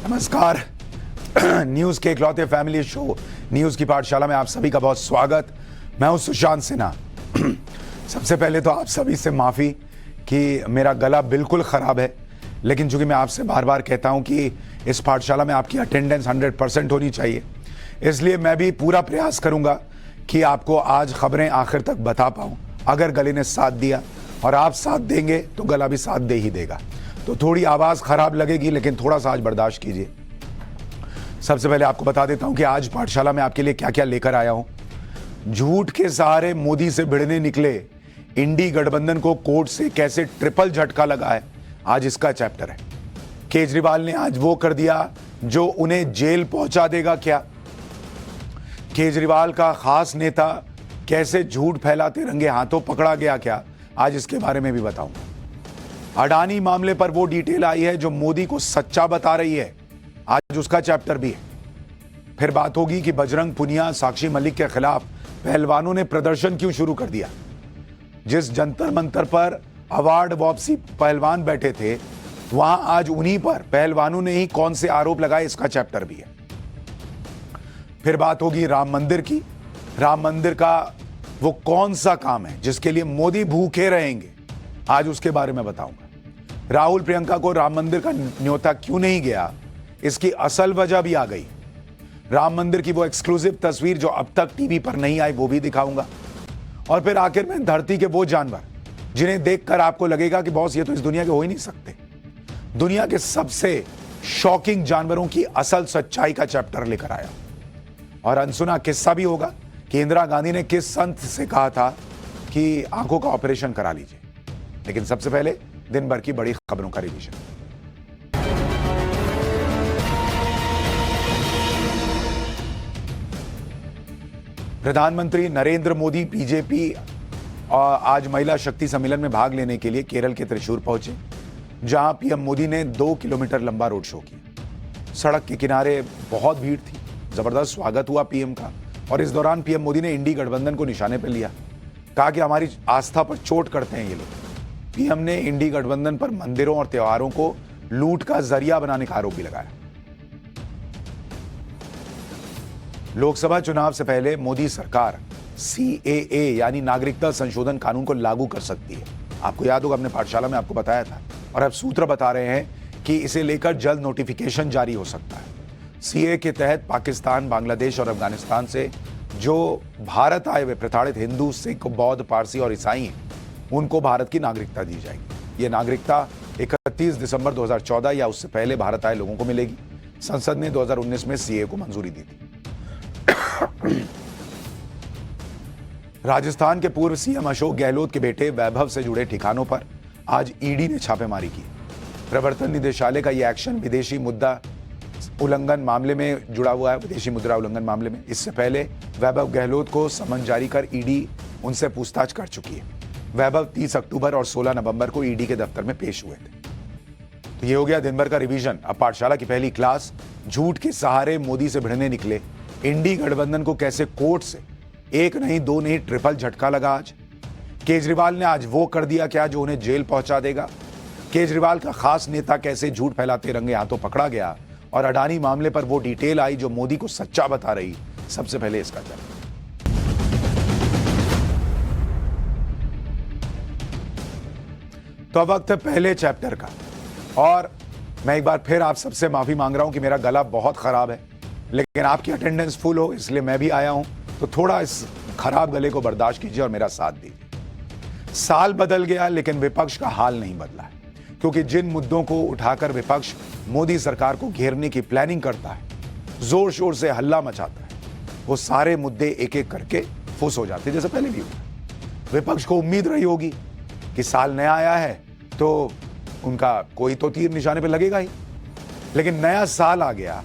नमस्कार। न्यूज के इकलौते फैमिली शो न्यूज की पाठशाला में आप सभी का बहुत स्वागत। मैं हूं सुशांत सिन्हा। सबसे पहले तो आप सभी से माफी कि मेरा गला बिल्कुल खराब है, लेकिन चूंकि मैं आपसे बार बार कहता हूं कि इस पाठशाला में आपकी अटेंडेंस 100% होनी चाहिए, इसलिए मैं भी पूरा प्रयास करूंगा कि आपको आज खबरें आखिर तक बता पाऊं। अगर गले ने साथ दिया और आप साथ देंगे तो गला भी साथ दे ही देगा। तो थोड़ी आवाज खराब लगेगी, लेकिन थोड़ा सा आज बर्दाश्त कीजिए। सबसे पहले आपको बता देता हूं कि आज पाठशाला में आपके लिए क्या क्या लेकर आया हूं। झूठ के सहारे मोदी से भिड़ने निकले इंडी गठबंधन को कोर्ट से कैसे ट्रिपल झटका लगा है, आज इसका चैप्टर है। केजरीवाल ने आज वो कर दिया जो उन्हें जेल पहुंचा देगा क्या। केजरीवाल का खास नेता कैसे झूठ फैलाते रंगे हाथों पकड़ा गया क्या, आज इसके बारे में भी बताऊंगा। अडानी मामले पर वो डिटेल आई है जो मोदी को सच्चा बता रही है, आज उसका चैप्टर भी है। फिर बात होगी कि बजरंग पुनिया, साक्षी मलिक के खिलाफ पहलवानों ने प्रदर्शन क्यों शुरू कर दिया। जिस जंतर मंतर पर अवार्ड वापसी पहलवान बैठे थे, वहां आज उन्हीं पर पहलवानों ने ही कौन से आरोप लगाए, इसका चैप्टर भी है। फिर बात होगी राम मंदिर की। राम मंदिर का वो कौन सा काम है जिसके लिए मोदी भूखे रहेंगे, आज उसके बारे में बताऊंगा। राहुल प्रियंका को राम मंदिर का न्योता क्यों नहीं गया, इसकी असल वजह भी आ गई। राम मंदिर की वो एक्सक्लूसिव तस्वीर जो अब तक टीवी पर नहीं आई, वो भी दिखाऊंगा। और फिर आखिर में धरती के वो जानवर जिन्हें देखकर आपको लगेगा कि बॉस ये तो इस दुनिया के हो ही नहीं सकते। दुनिया के सबसे शॉकिंग जानवरों की असल सच्चाई का चैप्टर लेकर आया। और अनसुना किस्सा भी होगा कि इंदिरा गांधी ने किस संत से कहा था कि आंखों का ऑपरेशन करा लीजिए। लेकिन सबसे पहले दिन भर की बड़ी खबरों का रिवीजन। प्रधानमंत्री नरेंद्र मोदी बीजेपी आज महिला शक्ति सम्मेलन में भाग लेने के लिए केरल के त्रिशूर पहुंचे, जहां पीएम मोदी ने 2 किलोमीटर लंबा रोड शो किया। सड़क के किनारे बहुत भीड़ थी, जबरदस्त स्वागत हुआ पीएम का। और इस दौरान पीएम मोदी ने इंडी गठबंधन को निशाने पर लिया, कहा कि हमारी आस्था पर चोट करते हैं ये लोग। पीएम ने इंडी गठबंधन पर मंदिरों और त्योहारों को लूट का जरिया बनाने का आरोप भी लगाया। लोकसभा चुनाव से पहले मोदी सरकार CAA यानी नागरिकता संशोधन कानून को लागू कर सकती है। आपको याद होगा, अपने पाठशाला में आपको बताया था, और अब सूत्र बता रहे हैं कि इसे लेकर जल्द नोटिफिकेशन जारी हो सकता है। CAA के तहत पाकिस्तान, बांग्लादेश और अफगानिस्तान से जो भारत आए हुए प्रताड़ित हिंदू, सिख, बौद्ध, पारसी और ईसाई हैं, उनको भारत की नागरिकता दी जाएगी। ये नागरिकता 31 दिसंबर 2014 या उससे पहले भारत आए लोगों को मिलेगी। संसद ने 2019 में CAA को मंजूरी दी थी। राजस्थान के पूर्व सीएम अशोक गहलोत के बेटे वैभव से जुड़े ठिकानों पर आज ईडी ने छापेमारी की। प्रवर्तन निदेशालय का यह एक्शन विदेशी मुद्रा उल्लंघन मामले में जुड़ा हुआ है, विदेशी मुद्रा उल्लंघन मामले में। इससे पहले वैभव गहलोत को समन जारी कर ईडी उनसे पूछताछ कर चुकी है। वैभव 30 अक्टूबर और 16 नवंबर को ईडी के दफ्तर में पेश हुए थे। तो ये हो गया दिन भर का रिवीजन। अब पाठशाला की पहली क्लास, झूठ के सहारे मोदी से भिड़ने निकले इंडी गठबंधन को कैसे कोर्ट से एक नहीं, दो नहीं, ट्रिपल झटका लगा आज। केजरीवाल ने आज वो कर दिया क्या जो उन्हें जेल पहुंचा देगा। केजरीवाल का खास नेता कैसे झूठ फैलाते रंगे हाथों पकड़ा गया। और अडानी मामले पर वो डिटेल आई जो मोदी को सच्चा बता रही। सबसे पहले इसका चर्चा। तो अब वक्त है पहले चैप्टर का, और मैं एक बार फिर आप सबसे माफी मांग रहा हूं कि मेरा गला बहुत खराब है, लेकिन आपकी अटेंडेंस फुल हो इसलिए मैं भी आया हूं। तो थोड़ा इस खराब गले को बर्दाश्त कीजिए और मेरा साथ दीजिए। साल बदल गया लेकिन विपक्ष का हाल नहीं बदला है, क्योंकि जिन मुद्दों को उठाकर विपक्ष मोदी सरकार को घेरने की प्लानिंग करता है, जोर शोर से हल्ला मचाता है, वो सारे मुद्दे एक एक करके फुस हो जाते, जैसे पहले भी हुआ। विपक्ष को उम्मीद रही होगी कि साल नया आया है तो उनका कोई तो तीर निशाने पे लगेगा ही, लेकिन नया साल आ गया,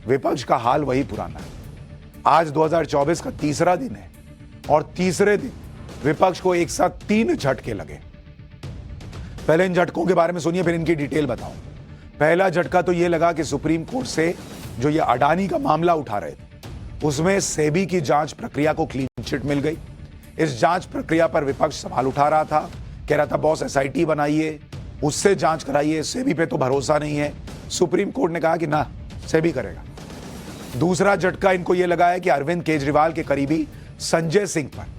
विपक्ष का हाल वही पुराना है। आज 2024 का तीसरा दिन है और तीसरे दिन विपक्ष को एक साथ 3 झटके लगे। पहले इन झटकों के बारे में सुनिए, फिर इनकी डिटेल बताऊं। पहला झटका तो यह लगा कि सुप्रीम कोर्ट से जो ये अडानी का मामला उठा रहे थे, उसमें सेबी की जांच प्रक्रिया को क्लीन चिट मिल गई। इस जांच प्रक्रिया पर विपक्ष सवाल उठा रहा था, कह रहा था बॉस SIT बनाइए, उससे जांच कराइए, सेबी पे तो भरोसा नहीं है। सुप्रीम कोर्ट ने कहा कि ना, सेबी करेगा। दूसरा झटका इनको यह लगा है कि अरविंद केजरीवाल के करीबी संजय सिंह पर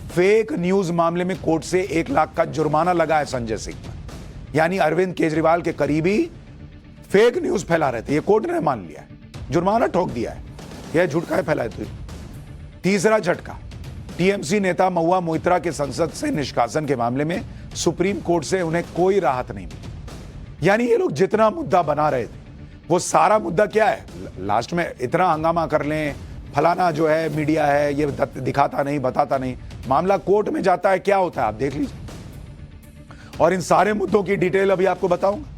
फेक न्यूज मामले में कोर्ट से 1 लाख का जुर्माना लगा है संजय सिंह पर। यानी अरविंद केजरीवाल के करीबी फेक न्यूज फैला रहे थे, ये कोर्ट ने मान लिया है, जुर्माना ठोक दिया है। यह झूठ का फैलाए तो। तीसरा झटका, टीएमसी नेता महुआ मोइत्रा के संसद से निष्कासन के मामले में सुप्रीम कोर्ट से उन्हें कोई राहत नहीं मिली। यानी ये लोग जितना मुद्दा बना रहे थे वो सारा मुद्दा क्या है, लास्ट में इतना हंगामा कर लें, फलाना जो है मीडिया है ये दिखाता नहीं, बताता नहीं, मामला कोर्ट में जाता है, क्या होता है आप देख लीजिए। और इन सारे मुद्दों की डिटेल अभी आपको बताऊंगा।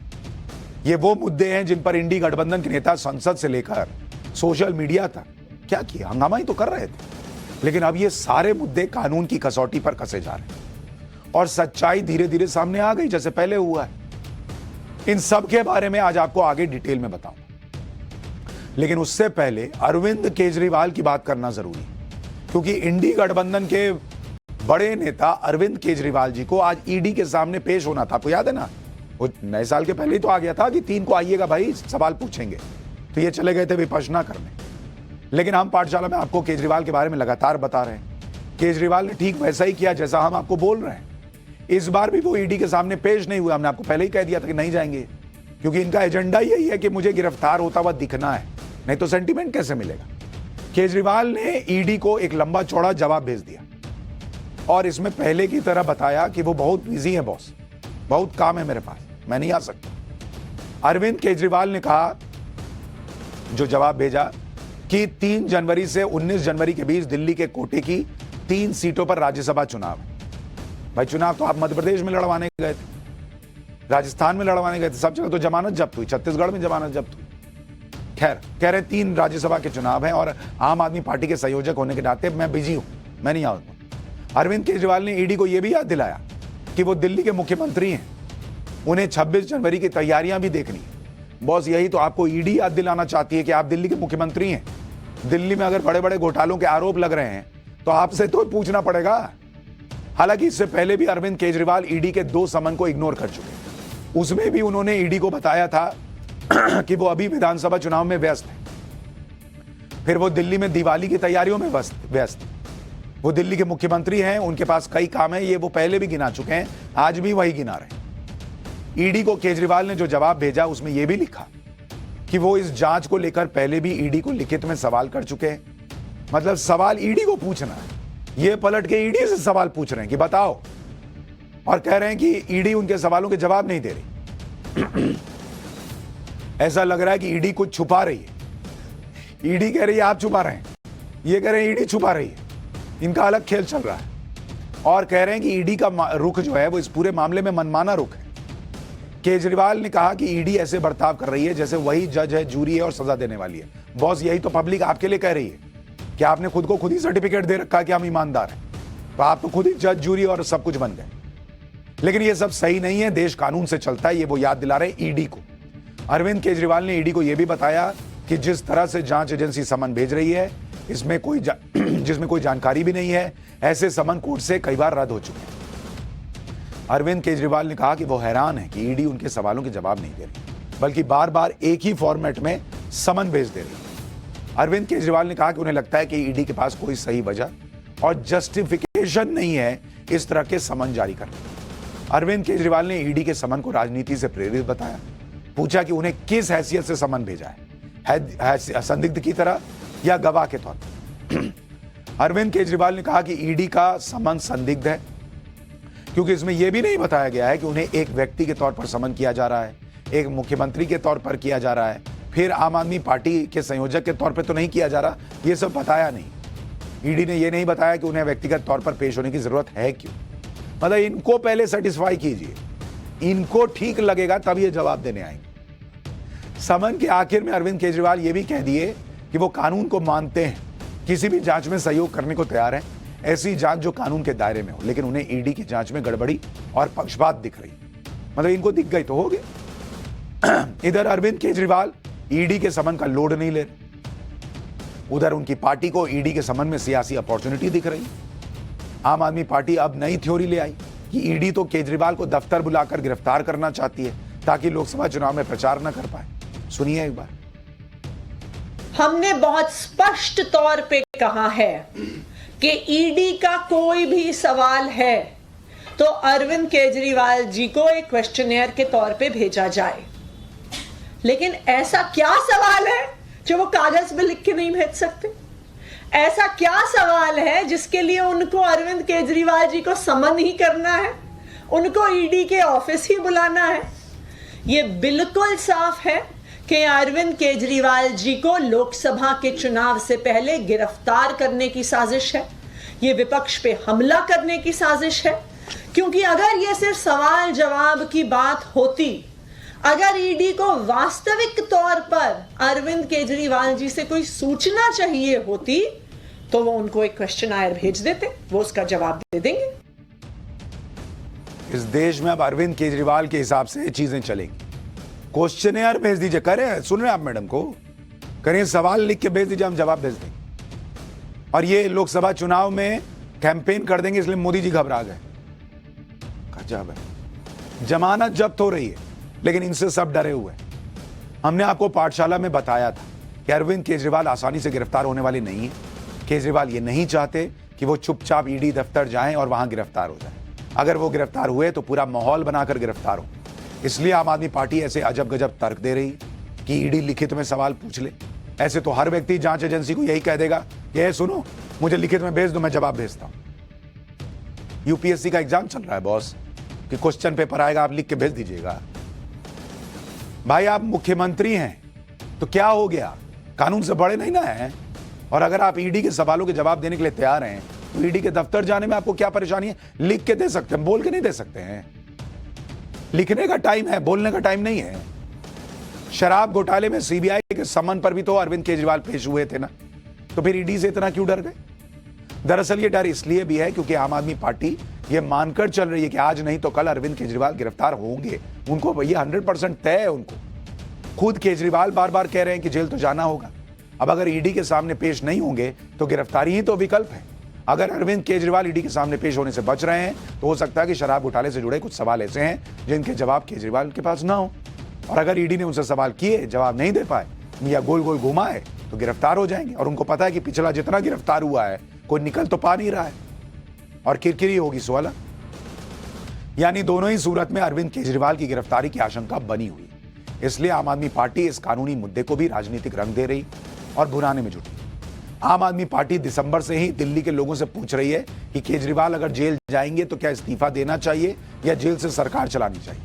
ये वो मुद्दे हैं जिन पर इंडी गठबंधन के नेता संसद से लेकर सोशल मीडिया तक क्या किया, हंगामा ही तो कर रहे थे। लेकिन अब ये सारे मुद्दे कानून की कसौटी पर कसे जा रहे हैं और सच्चाई धीरे धीरे सामने आ गई, जैसे पहले हुआ है। इन सब के बारे में आज आपको आगे डिटेल में बताऊंगा। लेकिन उससे पहले अरविंद केजरीवाल की बात करना जरूरी है, क्योंकि इंडी गठबंधन के बड़े नेता अरविंद केजरीवाल जी को आज ईडी के सामने पेश होना था। आपको याद है ना, वो नए साल के पहले ही तो आ गया था कि 3 को आइएगा भाई, सवाल पूछेंगे। तो ये चले गए थे विपश्यना करने। लेकिन हम पाठशाला में आपको केजरीवाल के बारे में लगातार बता रहे हैं। केजरीवाल ने ठीक वैसा ही किया जैसा हम आपको बोल रहे हैं। इस बार भी वो ईडी के सामने पेश नहीं हुआ। हमने आपको पहले ही कह दिया था कि नहीं जाएंगे, क्योंकि इनका एजेंडा यही है कि मुझे गिरफ्तार होता हुआ दिखना है, नहीं तो सेंटीमेंट कैसे मिलेगा। केजरीवाल ने ईडी को एक लंबा चौड़ा जवाब भेज दिया और इसमें पहले की तरह बताया कि वो बहुत बिजी है बॉस, बहुत काम है मेरे पास, मैं नहीं आ सकता। अरविंद केजरीवाल ने कहा, जो जवाब भेजा, कि 3 जनवरी से 19 जनवरी के बीच दिल्ली के कोटे की 3 सीटों पर राज्यसभा चुनाव है। भाई चुनाव तो आप मध्य प्रदेश में लड़वाने गए थे, राजस्थान में लड़वाने गए थे, सब जगह तो जमानत जब्त हुई, छत्तीसगढ़ में जमानत जब्त हुई। खैर, कह रहे 3 राज्यसभा के चुनाव हैं और आम आदमी पार्टी के संयोजक होने के नाते मैं बिजी हूं, मैं नहीं आऊंगा। अरविंद केजरीवाल ने ईडी को यह भी याद दिलाया कि वो दिल्ली के मुख्यमंत्री हैं, उन्हें 26 जनवरी की तैयारियां भी देखनी है। बॉस, यही तो आपको ईडी याद दिलाना चाहती है कि आप दिल्ली के मुख्यमंत्री हैं। दिल्ली में अगर बड़े बड़े घोटालों के आरोप लग रहे हैं तो आपसे तो पूछना पड़ेगा। हालांकि इससे पहले भी अरविंद केजरीवाल ईडी के 2 समन को इग्नोर कर चुके। उसमें भी उन्होंने ईडी को बताया था कि वो अभी विधानसभा चुनाव में व्यस्त है। फिर वो दिल्ली में दिवाली की तैयारियों में व्यस्त। वो दिल्ली के मुख्यमंत्री हैं, उनके पास कई काम है, ये वो पहले भी गिना चुके हैं, आज भी वही गिना रहे। ईडी को केजरीवाल ने जो जवाब भेजा उसमें यह भी लिखा कि वो इस जांच को लेकर पहले भी ईडी को लिखित में सवाल कर चुके हैं। मतलब सवाल ईडी को पूछना है, ये पलट के ईडी से सवाल पूछ रहे हैं कि बताओ, और कह रहे हैं कि ईडी उनके सवालों के जवाब नहीं दे रही। ऐसा लग रहा है कि ईडी कुछ छुपा रही है। ईडी कह रही है आप छुपा रहे हैं, ये कह रहे हैं ईडी छुपा रही है। इनका अलग खेल चल रहा है और कह रहे हैं कि ईडी का रुख जो है वो इस पूरे मामले में मनमाना रुख है। केजरीवाल ने कहा कि ईडी ऐसे बर्ताव कर रही है जैसे वही जज है, जूरी है और सजा देने वाली है। बॉस, यही तो पब्लिक आपके लिए कह रही है कि आपने खुद को खुद ही सर्टिफिकेट दे रखा कि हम ईमानदार हैं, तो आप तो खुद ही जज, जूरी और सब कुछ बन गए। लेकिन ये सब सही नहीं है, देश कानून से चलता है, ये वो याद दिला रहे ईडी को। अरविंद केजरीवाल ने ईडी को यह भी बताया कि जिस तरह से जांच एजेंसी समन भेज रही है इसमें जिसमें कोई जानकारी भी नहीं है, ऐसे समन कोर्ट से कई बार रद्द हो चुके हैं। अरविंद केजरीवाल ने कहा कि वो हैरान है कि ईडी उनके सवालों के जवाब नहीं दे रही, बल्कि बार बार एक ही फॉर्मेट में समन भेज दे रही है। अरविंद केजरीवाल ने कहा कि उन्हें लगता है कि ईडी के पास कोई सही वजह और जस्टिफिकेशन नहीं है इस तरह के समन जारी करने। अरविंद केजरीवाल ने ईडी के समन को राजनीति से प्रेरित बताया। पूछा कि उन्हें किस हैसियत से समन भेजा है संदिग्ध की तरह या गवाह के तौर पर। अरविंद केजरीवाल ने कहा कि ईडी का समन संदिग्ध है क्योंकि इसमें यह भी नहीं बताया गया है कि उन्हें एक व्यक्ति के तौर पर समन किया जा रहा है, एक मुख्यमंत्री के तौर पर किया जा रहा है, फिर आम आदमी पार्टी के संयोजक के तौर पर तो नहीं किया जा रहा। यह सब बताया नहीं। ईडी ने यह नहीं बताया कि उन्हें व्यक्तिगत तौर पर पेश होने की जरूरत है क्यों। मतलब इनको पहले सेटिस्फाई कीजिए, इनको ठीक लगेगा तब ये जवाब देने आएंगे। समन के आखिर में अरविंद केजरीवाल ये भी कह दिए कि वो कानून को मानते हैं, किसी भी जांच में सहयोग करने को तैयार हैं, ऐसी जांच जो कानून के दायरे में हो। लेकिन उन्हें ईडी की जांच में गड़बड़ी और पक्षपात दिख रही, मतलब इनको दिख गई तो हो गए। इधर अरविंद केजरीवाल ईडी के समन का लोड नहीं ले रहे, उधर उनकी पार्टी को ईडी के समन में सियासी अपॉर्चुनिटी दिख रही। आम आदमी पार्टी अब नई थ्योरी ले आई कि ईडी तो केजरीवाल को दफ्तर बुलाकर गिरफ्तार करना चाहती है ताकि लोकसभा चुनाव में प्रचार न कर पाए। सुनिए एक बार। हमने बहुत स्पष्ट तौर पे कहा है कि ईडी का कोई भी सवाल है तो अरविंद केजरीवाल जी को एक क्वेश्चनेयर के तौर पे भेजा जाए। लेकिन ऐसा क्या सवाल है जो वो कागज में लिख के नहीं भेज सकते? ऐसा क्या सवाल है जिसके लिए उनको अरविंद केजरीवाल जी को समन ही करना है, उनको ईडी के ऑफिस ही बुलाना है? ये बिल्कुल साफ है कि अरविंद केजरीवाल जी को लोकसभा के चुनाव से पहले गिरफ्तार करने की साजिश है। ये विपक्ष पे हमला करने की साजिश है, क्योंकि अगर ये सिर्फ सवाल जवाब की बात होती, अगर ईडी को वास्तविक तौर पर अरविंद केजरीवाल जी से कोई सूचना चाहिए होती तो वो उनको एक क्वेश्चनायर भेज देते, वो उसका जवाब दे देंगे। इस देश में अब अरविंद केजरीवाल के हिसाब से चीजें चलेंगी। क्वेश्चनेयर भेज दीजिए, करें, सुन रहे हैं आप मैडम को, करें, सवाल लिख के भेज दीजिए, हम जवाब भेज देंगे। और ये लोकसभा चुनाव में कैंपेन कर देंगे, इसलिए मोदी जी घबरा गए। गजब है, जमानत जब्त हो रही है लेकिन इनसे सब डरे हुए। हमने आपको पाठशाला में बताया था कि अरविंद केजरीवाल आसानी से गिरफ्तार होने वाले नहीं है। केजरीवाल ये नहीं चाहते कि वो चुपचाप ईडी दफ्तर जाएं और वहां गिरफ्तार हो जाए। अगर वो गिरफ्तार हुए तो पूरा माहौल बनाकर गिरफ्तार हो। इसलिए आम आदमी पार्टी ऐसे अजब गजब तर्क दे रही कि ईडी लिखित में सवाल पूछ ले। ऐसे तो हर व्यक्ति जांच एजेंसी को यही कह देगा, ये सुनो मुझे लिखित में भेज दो, मैं जवाब भेजता हूं। यूपीएससी का एग्जाम चल रहा है बॉस, कि क्वेश्चन पेपर आएगा, आप लिख के भेज दीजिएगा। भाई आप मुख्यमंत्री हैं तो क्या हो गया, कानून से बड़े नहीं ना है। और अगर आप ईडी के सवालों के जवाब देने के लिए तैयार हैं तो ईडी के दफ्तर जाने में आपको क्या परेशानी है? लिख के दे सकते हैं, बोल के नहीं दे सकते हैं। लिखने का टाइम है, बोलने का टाइम नहीं है। शराब घोटाले में सीबीआई के समन पर भी तो अरविंद केजरीवाल पेश हुए थे ना, तो फिर ईडी से इतना क्यों डर गए? दरअसल ये डर इसलिए भी है क्योंकि आम आदमी पार्टी ये मानकर चल रही है कि आज नहीं तो कल अरविंद केजरीवाल गिरफ्तार होंगे। उनको ये 100% तय है। उनको खुद केजरीवाल बार बार कह रहे हैं कि जेल तो जाना होगा। अब अगर ईडी के सामने पेश नहीं होंगे तो गिरफ्तारी ही तो विकल्प है। अगर अरविंद केजरीवाल ईडी के सामने पेश होने से बच रहे हैं तो हो सकता है कि शराब घोटाले से जुड़े कुछ सवाल ऐसे हैं जिनके जवाब केजरीवाल के पास ना हो। और अगर ईडी ने उनसे सवाल किए, जवाब नहीं दे पाए या गोल गोल घुमाए तो गिरफ्तार हो जाएंगे। और उनको पता है कि पिछला जितना गिरफ्तार हुआ है कोई निकल तो पा नहीं रहा है और किरकिरी होगी सोला। यानी दोनों ही सूरत में अरविंद केजरीवाल की गिरफ्तारी की आशंका बनी हुई। इसलिए आम आदमी पार्टी इस कानूनी मुद्दे को भी राजनीतिक रंग दे रही और भुनाने में जुटी। आम आदमी पार्टी दिसंबर से ही दिल्ली के लोगों से पूछ रही है कि केजरीवाल अगर जेल जाएंगे तो क्या इस्तीफा देना चाहिए या जेल से सरकार चलानी चाहिए।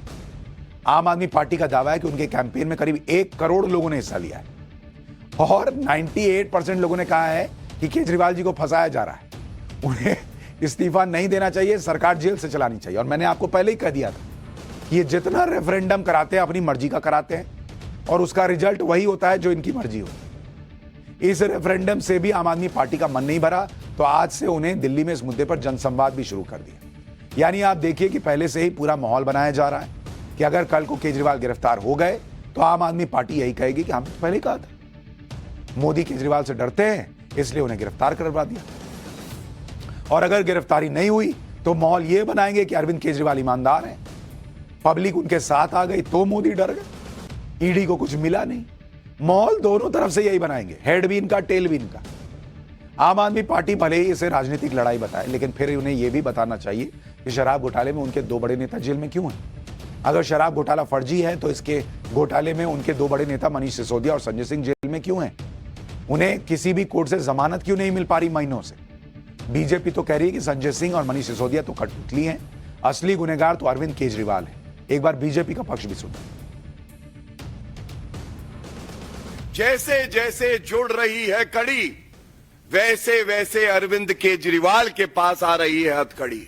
आम आदमी पार्टी का दावा है कि उनके कैंपेन में करीब 1 करोड़ लोगों ने हिस्सा लिया है और 98% लोगों ने कहा है कि केजरीवाल जी को फंसाया जा रहा है, उन्हें इस्तीफा नहीं देना चाहिए, सरकार जेल से चलानी चाहिए। और मैंने आपको पहले ही कह दिया था कि ये जितना रेफरेंडम कराते हैं अपनी मर्जी का कराते हैं और उसका रिजल्ट वही होता है जो इनकी मर्जी होती है। इस रेफरेंडम से भी आम आदमी पार्टी का मन नहीं भरा तो आज से उन्हें दिल्ली में इस मुद्दे पर जनसंवाद भी शुरू कर दिया। यानी आप देखिए कि पहले से ही पूरा माहौल बनाया जा रहा है कि अगर कल को केजरीवाल गिरफ्तार हो गए तो आम आदमी पार्टी यही कहेगी कि हमने पहले कहा था मोदी केजरीवाल से डरते हैं इसलिए उन्हें गिरफ्तार करवा दिया। और अगर गिरफ्तारी नहीं हुई तो माहौल यह बनाएंगे कि अरविंद केजरीवाल ईमानदार हैं, पब्लिक उनके साथ आ गई तो मोदी डर गए, ईडी को कुछ मिला नहीं। माहौल दोनों तरफ से यही बनाएंगे, हेड भी इनका टेल भी इनका। आम आदमी पार्टी भले ही इसे राजनीतिक लड़ाई बताए लेकिन फिर उन्हें यह भी बताना चाहिए कि शराब घोटाले में उनके 2 बड़े नेता जेल में क्यों हैं। अगर शराब घोटाला फर्जी है तो इसके घोटाले में उनके 2 बड़े नेता मनीष सिसोदिया और संजय सिंह जेल में क्यों हैं। उन्हें किसी भी कोर्ट से जमानत क्यों नहीं मिल पा रही महीनों से। बीजेपी तो कह रही है कि संजय सिंह और मनीष सिसोदिया तो कठपुतली हैं, असली गुनहगार तो अरविंद केजरीवाल है। एक बार बीजेपी का पक्ष भी सुनो। जैसे जैसे जुड़ रही है कड़ी वैसे वैसे अरविंद केजरीवाल के पास आ रही है हथकड़ी।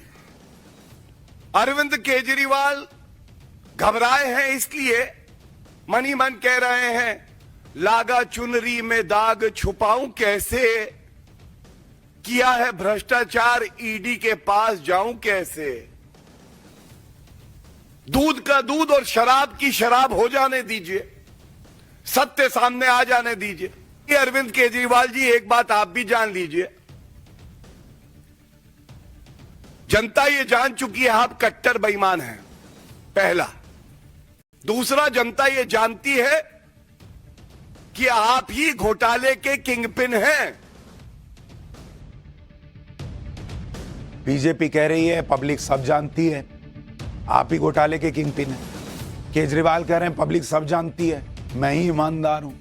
अरविंद केजरीवाल घबराए हैं इसलिए मन ही मन कह रहे हैं लागा चुनरी में दाग छुपाऊं कैसे, किया है भ्रष्टाचार ईडी के पास जाऊं कैसे। दूध का दूध और शराब की शराब हो जाने दीजिए, सत्य सामने आ जाने दीजिए। ये अरविंद केजरीवाल जी एक बात आप भी जान लीजिए, जनता ये जान चुकी है आप कट्टर बेईमान हैं, पहला। दूसरा, जनता ये जानती है कि आप ही घोटाले के किंगपिन हैं। बीजेपी कह रही है पब्लिक सब जानती है, आप ही घोटाले के किंगपिन हैं। केजरीवाल कह रहे हैं पब्लिक सब जानती है, मैं ही ईमानदार हूं।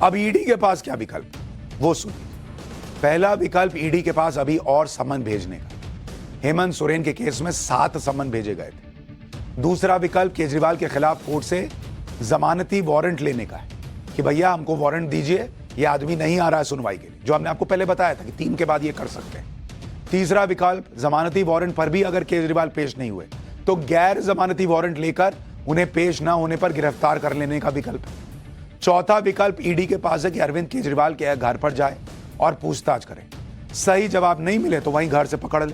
अब ईडी के पास क्या विकल्प, वो सुनिए। पहला विकल्प ईडी के पास अभी और समन भेजने का। हेमंत सोरेन के केस में 7 समन भेजे गए थे। दूसरा विकल्प केजरीवाल के खिलाफ कोर्ट से जमानती वारंट लेने का है कि भैया हमको वारंट दीजिए, ये आदमी नहीं आ रहा है सुनवाई के लिए, जो हमने आपको पहले बताया था कि 3 के बाद ये कर सकते हैं। तीसरा विकल्प, जमानती वारंट पर भी अगर केजरीवाल पेश नहीं हुए तो गैर जमानती वारंट लेकर उन्हें पेश ना होने पर गिरफ्तार कर लेने का विकल्प है। चौथा विकल्प ईडी के पास है कि अरविंद केजरीवाल के घर पर जाए और पूछताछ करें। सही जवाब नहीं मिले तो वहीं घर से पकड़ ले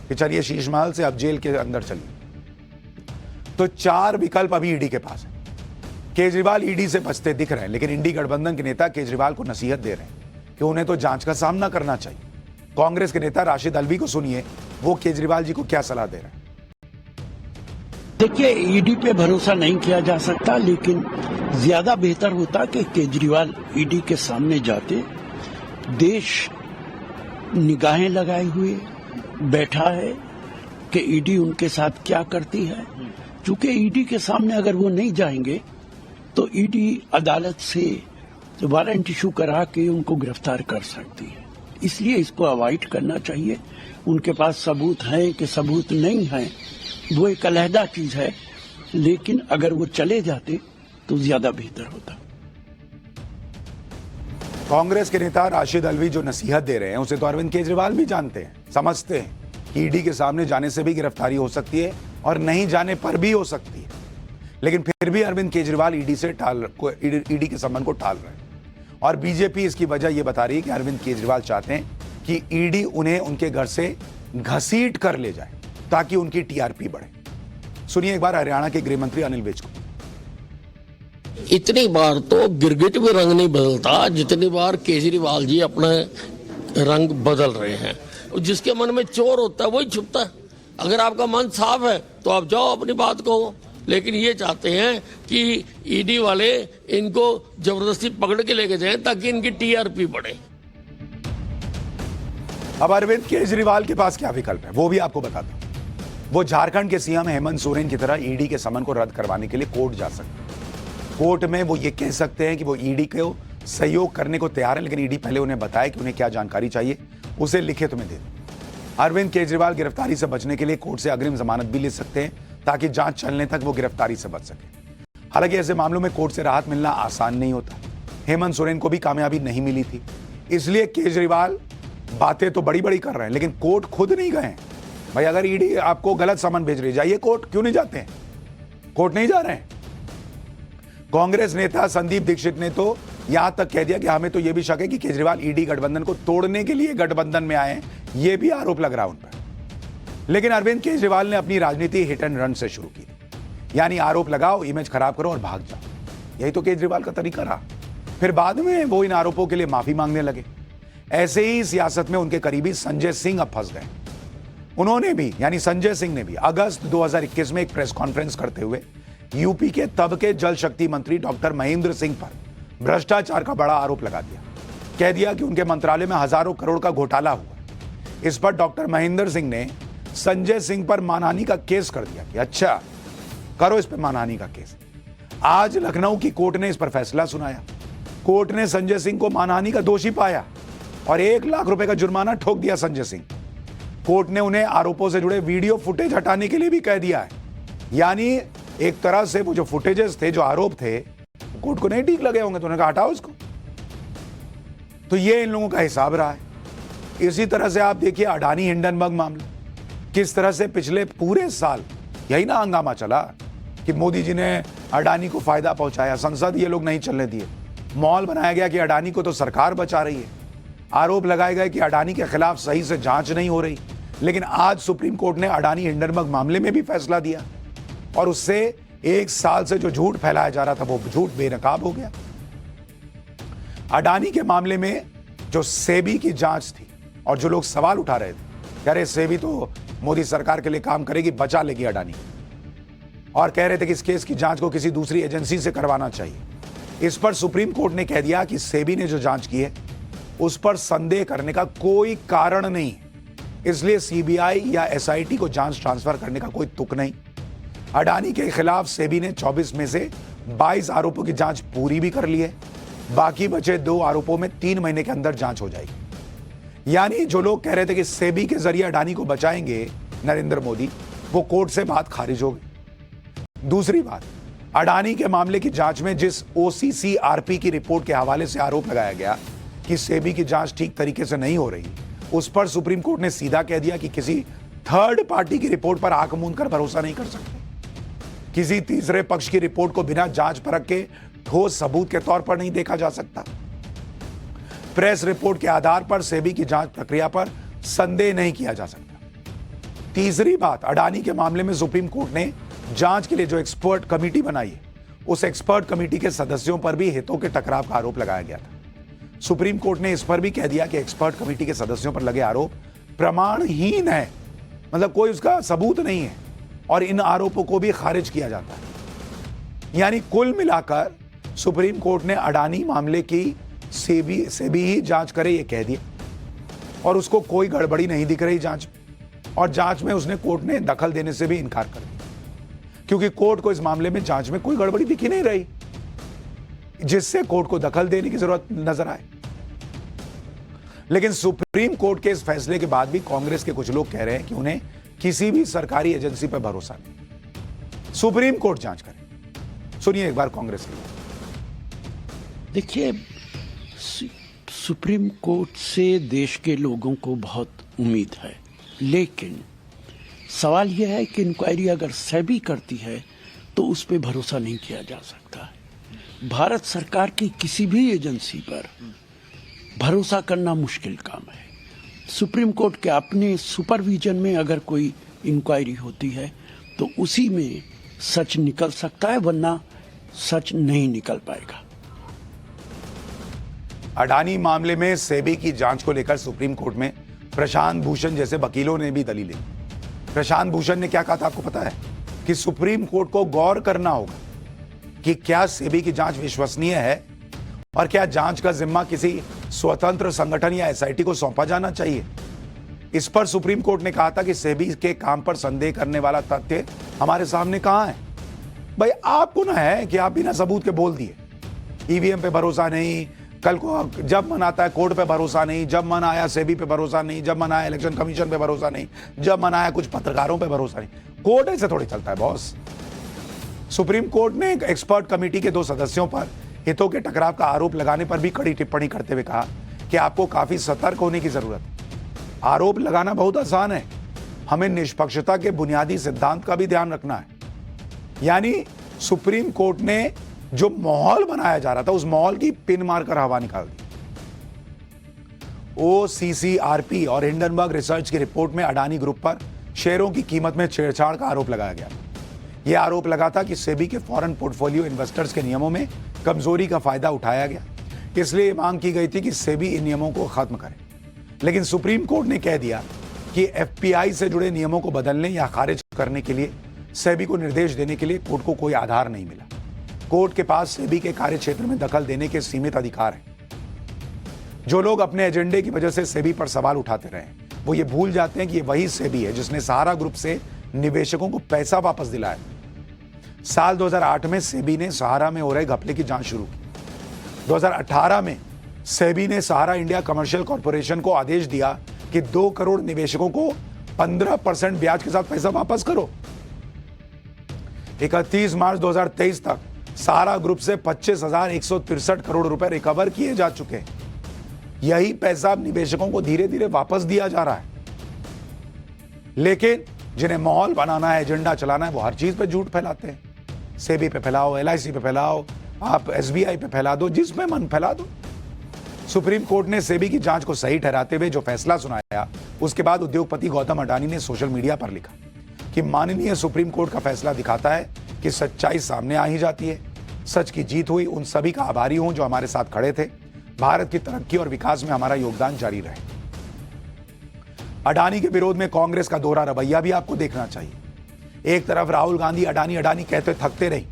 कि चलिए शीश महल से अब जेल के अंदर चलिए। तो 4 विकल्प अभी ईडी के पास है। केजरीवाल ईडी से बचते दिख रहे हैं, लेकिन इंडी गठबंधन के नेता केजरीवाल को नसीहत दे रहे हैं कि उन्हें तो जांच का सामना करना चाहिए। कांग्रेस के नेता राशिद अल्वी को सुनिए, वो केजरीवाल जी को क्या सलाह दे रहे हैं। देखिए, ईडी पे भरोसा नहीं किया जा सकता, लेकिन ज्यादा बेहतर होता कि केजरीवाल ईडी के सामने जाते। देश निगाहें लगाए हुए बैठा है कि ईडी उनके साथ क्या करती है। चूंकि ईडी के सामने अगर वो नहीं जाएंगे तो ईडी अदालत से वारंट इशू करा के उनको गिरफ्तार कर सकती है। इसलिए इसको अवॉइड करना चाहिए। उनके पास सबूत हैं कि सबूत नहीं है, वो एक अलहदा चीज है, लेकिन अगर वो चले जाते तो ज्यादा बेहतर होता। कांग्रेस के नेता राशिद अल्वी जो नसीहत दे रहे हैं उसे तो अरविंद केजरीवाल भी जानते हैं, समझते हैं कि ईडी के सामने जाने से भी गिरफ्तारी हो सकती है और नहीं जाने पर भी हो सकती है। लेकिन फिर भी अरविंद केजरीवाल ईडी के संबंध को टाल रहे हैं। और बीजेपी इसकी वजह यह बता रही है कि अरविंद केजरीवाल चाहते हैं कि ईडी उन्हें उनके घर से घसीट कर ले जाए ताकि उनकी टीआरपी बढ़े। सुनिए एक बार हरियाणा के गृह मंत्री अनिल विज को। इतनी बार तो गिरगिट भी रंग नहीं बदलता जितनी बार केजरीवाल जी अपने रंग बदल रहे हैं। जिसके मन में चोर होता है वही छुपता है। अगर आपका मन साफ है तो आप जाओ अपनी बात कहो, लेकिन ये चाहते हैं कि ईडी वाले इनको जबरदस्ती पकड़ के लेके जाएं ताकि इनकी टीआरपी बढ़े। अब अरविंद केजरीवाल के पास क्या विकल्प है वो भी आपको बताता हूं। वो झारखंड के सीएम हेमंत सोरेन की तरह ईडी के समन को रद्द करवाने के लिए कोर्ट जा सकते हैं। कोर्ट में वो ये कह सकते हैं कि वो ईडी को सहयोग करने को तैयार है, लेकिन ईडी पहले उन्हें बताए कि उन्हें क्या जानकारी चाहिए, उसे लिखित में दे दें। अरविंद केजरीवाल गिरफ्तारी से बचने के लिए कोर्ट से अग्रिम जमानत भी ले सकते हैं ताकि जांच चलने तक वो गिरफ्तारी से बच सके। हालांकि ऐसे मामलों में कोर्ट से राहत मिलना आसान नहीं होता। हेमंत सोरेन को भी कामयाबी नहीं मिली थी, इसलिए केजरीवाल बातें तो बड़ी बड़ी कर रहे हैं, लेकिन कोर्ट खुद नहीं गए। भाई अगर ईडी आपको गलत समन भेज रही है, जाइए कोर्ट, क्यों नहीं जाते हैं? कोर्ट नहीं जा रहे हैं। कांग्रेस नेता संदीप दीक्षित ने तो यहां तक कह दिया कि हमें तो यह भी शक है कि केजरीवाल ईडी गठबंधन को तोड़ने के लिए गठबंधन में आए हैं, यह भी आरोप लग रहा है उन पर। लेकिन अरविंद केजरीवाल ने अपनी राजनीति हिट एंड रन से शुरू की, यानी आरोप लगाओ, इमेज खराब करो और भाग जाओ। यही तो केजरीवाल का तरीका रहा। फिर बाद में वो इन आरोपों के लिए माफी मांगने लगे। ऐसे ही सियासत में उनके करीबी संजय सिंह अब फंस गए। उन्होंने भी, यानी संजय सिंह ने भी अगस्त 2021 में एक प्रेस कॉन्फ्रेंस करते हुए यूपी के तब के जल शक्ति मंत्री डॉक्टर महेंद्र सिंह पर भ्रष्टाचार का बड़ा आरोप लगा दिया। कह दिया कि उनके मंत्रालय में हजारों करोड़ का घोटाला हुआ। इस पर डॉक्टर महेंद्र सिंह ने संजय सिंह पर मानहानि का केस कर दिया कि अच्छा करो इस पर मानहानि का केस। आज लखनऊ की कोर्ट ने इस पर फैसला सुनाया। कोर्ट ने संजय सिंह को मानहानि का दोषी पाया और 1 लाख रुपए का जुर्माना ठोक दिया संजय सिंह। कोर्ट ने उन्हें आरोपों से जुड़े वीडियो फुटेज हटाने के लिए भी कह दिया है। यानी एक तरह से वो जो फुटेजेस थे, जो आरोप थे, कोर्ट को नहीं ठीक लगे होंगे तो उन्होंने कहा हटाओ इसको। तो ये इन लोगों का हिसाब रहा है। इसी तरह से आप देखिए अडानी हिंडनबर्ग मामला, किस तरह से पिछले पूरे साल यही ना हंगामा चला कि मोदी जी ने अडानी को फायदा पहुंचाया, संसद ये लोग नहीं चलने दिए, माहौल बनाया गया कि अडानी को तो सरकार बचा रही है, आरोप लगाए गए कि अडानी के खिलाफ सही से जांच नहीं हो रही। लेकिन आज सुप्रीम कोर्ट ने अडानी हिंडनबर्ग मामले में भी फैसला दिया और उससे 1 साल से जो झूठ फैलाया जा रहा था वो झूठ बेनकाब हो गया। अडानी के मामले में जो सेबी की जांच थी और जो लोग सवाल उठा रहे थे, कह रहे सेबी तो मोदी सरकार के लिए काम करेगी, बचा लेगी अडानी, और कह रहे थे कि इस केस की जांच को किसी दूसरी एजेंसी से करवाना चाहिए। इस पर सुप्रीम कोर्ट ने कह दिया कि सेबी ने जो जांच की है उस पर संदेह करने का कोई कारण नहीं, इसलिए सीबीआई या एसआईटी को जांच ट्रांसफर करने का कोई तुक नहीं। अडानी के खिलाफ सेबी ने 24 में से 22 आरोपों की जांच पूरी भी कर ली है। बाकी बचे 2 आरोपों में 3 महीने के अंदर जांच हो जाएगी। यानी जो लोग कह रहे थे कि सेबी के जरिए अडानी को बचाएंगे नरेंद्र मोदी, वो कोर्ट से बात खारिज हो गई। दूसरी बात, अडानी के मामले की जांच में जिस OCCRP की रिपोर्ट के हवाले से आरोप लगाया गया कि सेबी की जांच ठीक तरीके से नहीं हो रही, उस पर सुप्रीम कोर्ट ने सीधा कह दिया कि किसी थर्ड पार्टी की रिपोर्ट पर आंख मूंद कर भरोसा नहीं कर सकते। किसी तीसरे पक्ष की रिपोर्ट को बिना जांच परख के ठोस सबूत के तौर पर नहीं देखा जा सकता। प्रेस रिपोर्ट के आधार पर सेबी की जांच प्रक्रिया पर संदेह नहीं किया जा सकता। तीसरी बात, अडानी के मामले में सुप्रीम कोर्ट ने जांच के लिए जो एक्सपर्ट कमेटी बनाई है, उस एक्सपर्ट कमेटी के सदस्यों पर भी हितों के टकराव का आरोप लगाया गया था। सुप्रीम कोर्ट ने इस पर भी कह दिया कि एक्सपर्ट कमेटी के सदस्यों पर लगे आरोप प्रमाणहीन है, मतलब कोई उसका सबूत नहीं है, और इन आरोपों को भी खारिज किया जाता है। यानी कुल मिलाकर सुप्रीम कोर्ट ने अडानी मामले की सेबी ही जांच करे ये कह दिया, और उसको कोई गड़बड़ी नहीं दिख रही जांच, और जांच में उसने कोर्ट ने दखल देने से भी इनकार कर दिया, क्योंकि कोर्ट को इस मामले में जांच में कोई गड़बड़ी दिख ही नहीं रही जिससे कोर्ट को दखल देने की जरूरत नजर आए। लेकिन सुप्रीम कोर्ट के इस फैसले के बाद भी कांग्रेस के कुछ लोग कह रहे हैं कि उन्हें किसी भी सरकारी एजेंसी पर भरोसा नहीं, सुप्रीम कोर्ट जांच करे। सुनिए एक बार कांग्रेस के। देखिए, सुप्रीम कोर्ट से देश के लोगों को बहुत उम्मीद है, लेकिन सवाल यह है कि इंक्वायरी अगर सेबी करती है तो उस पर भरोसा नहीं किया जा सकता है। भारत सरकार की किसी भी एजेंसी पर भरोसा करना मुश्किल काम है। सुप्रीम कोर्ट के अपने सुपरविजन में अगर कोई इंक्वायरी होती है तो उसी में सच निकल सकता है, वरना सच नहीं निकल पाएगा। अडानी मामले में सेबी की जांच को लेकर सुप्रीम कोर्ट में प्रशांत भूषण जैसे वकीलों ने भी दलीलें दी। प्रशांत भूषण ने क्या कहा था आपको पता है? कि सुप्रीम कोर्ट को गौर करना होगा कि क्या सेबी की जांच विश्वसनीय है और क्या जांच का जिम्मा किसी स्वतंत्र संगठन या एसआईटी को सौंपा जाना चाहिए। इस पर सुप्रीम कोर्ट ने कहा था कि सेबी के काम पर संदेह करने वाला तथ्य हमारे सामने कहां है। भाई आपको ना है कि आप बिना सबूत के बोल दिए, ईवीएम पे भरोसा नहीं, कल को जब मन आता है कोर्ट पे भरोसा नहीं, जब मन आया सेबी पे भरोसा नहीं, जब मन आया इलेक्शन कमीशन पे भरोसा नहीं, जब मन आया कुछ पत्रकारों पे भरोसा नहीं। कोर्ट ऐसे थोड़ी चलता है बॉस। सुप्रीम कोर्ट ने एक एक्सपर्ट कमेटी के 2 सदस्यों पर हितों के टकराव का आरोप लगाने पर भी कड़ी टिप्पणी करते हुए कहा कि आपको काफी सतर्क होने की जरूरत है। आरोप लगाना बहुत आसान है, हमें निष्पक्षता के बुनियादी सिद्धांत का भी ध्यान रखना है। यानी सुप्रीम कोर्ट ने जो माहौल बनाया जा रहा था उस माहौल की पिन मारकर हवा निकाल दी। OCCRP और हिंडनबर्ग रिसर्च की रिपोर्ट में अडानी ग्रुप पर शेयरों की कीमत में छेड़छाड़ का आरोप लगाया गया। यह आरोप लगा था कि सेबी के फॉरेन पोर्टफोलियो इन्वेस्टर्स के नियमों में कमजोरी का फायदा उठाया गया, इसलिए मांग की गई थी कि सेबी इन नियमों को खत्म करे। लेकिन सुप्रीम कोर्ट ने कह दिया कि FPI से जुड़े नियमों को बदलने या खारिज करने के लिए सेबी को निर्देश देने के लिए कोर्ट को कोई आधार नहीं मिला। कोर्ट के पास सेबी के कार्य क्षेत्र में दखल देने के सीमित अधिकार हैं। जो लोग अपने एजेंडे की वजह से सेबी पर सवाल उठाते रहे, वो ये भूल जाते हैं कि ये वही सेबी है जिसने सहारा ग्रुप से निवेशकों को पैसा वापस दिलाया। साल 2008 में सेबी ने सहारा में हो रहे घपले की जांच शुरू की। 2018 में सेबी ने सहारा इंडिया कमर्शियल कॉर्पोरेशन को आदेश दिया कि 2 करोड़ निवेशकों को 15% ब्याज के साथ पैसा वापस करो। 31 मार्च 2023 तक सहारा ग्रुप से 25,163 करोड़ रुपए रिकवर किए जा चुके हैं। यही पैसा निवेशकों को धीरे धीरे वापस दिया जा रहा है। लेकिन जिन्हें माहौल बनाना है, एजेंडा चलाना है, वो हर चीज पे झूठ फैलाते हैं। सेबी पे फैलाओ, LIC पे फैलाओ, आप SBI पे फैला दो, जिसमें मन फैला दो। सुप्रीम कोर्ट ने सेबी की जांच को सही ठहराते हुए जो फैसला सुनाया, उसके बाद उद्योगपति गौतम अडानी ने सोशल मीडिया पर लिखा कि माननीय सुप्रीम कोर्ट का फैसला दिखाता है कि सच्चाई सामने आ ही जाती है। सच की जीत हुई। उन सभी का आभारी हूं जो हमारे साथ खड़े थे। भारत की तरक्की और विकास में हमारा योगदान जारी रहे। अडानी के विरोध में कांग्रेस का दोहरा रवैया भी आपको देखना चाहिए। एक तरफ राहुल गांधी अडानी अडानी कहते थकते नहीं,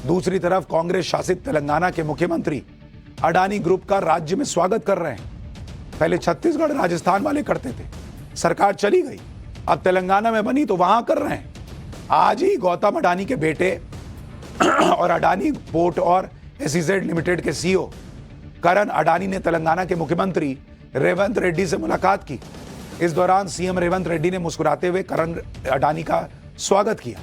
दूसरी तरफ कांग्रेस शासित तेलंगाना के मुख्यमंत्री अडानी ग्रुप का राज्य में स्वागत कर रहे हैं। पहले छत्तीसगढ़ राजस्थान वाले करते थे, सरकार चली गई, अब तेलंगाना में बनी तो वहां कर रहे हैं। आज ही गौतम अडानी के बेटे और अडानी पोर्ट और एसईजेड लिमिटेड के सीईओ करण अडानी ने तेलंगाना के मुख्यमंत्री रेवंत रेड्डी से मुलाकात की। इस दौरान सीएम रेवंत रेड्डी ने मुस्कुराते हुए करण अडानी का स्वागत किया।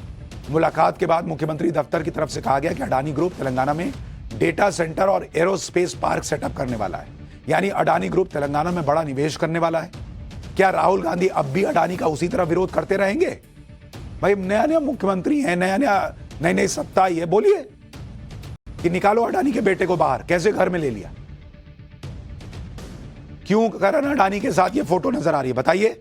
मुलाकात के बाद मुख्यमंत्री दफ्तर की तरफ से कहा गया कि अडानी ग्रुप तेलंगाना में डेटा सेंटर और एरोस्पेस पार्क सेटअप करने वाला है, यानी अडानी ग्रुप तेलंगाना में बड़ा निवेश करने वाला है। क्या राहुल गांधी अब भी अडानी का उसी तरह विरोध करते रहेंगे? भाई नया नया मुख्यमंत्री है, नई नई सत्ता आई है, बोलिए कि निकालो अडानी के बेटे को बाहर। कैसे घर में ले लिया? क्यों करण अडानी के साथ ये फोटो नजर आ रही है, बताइए।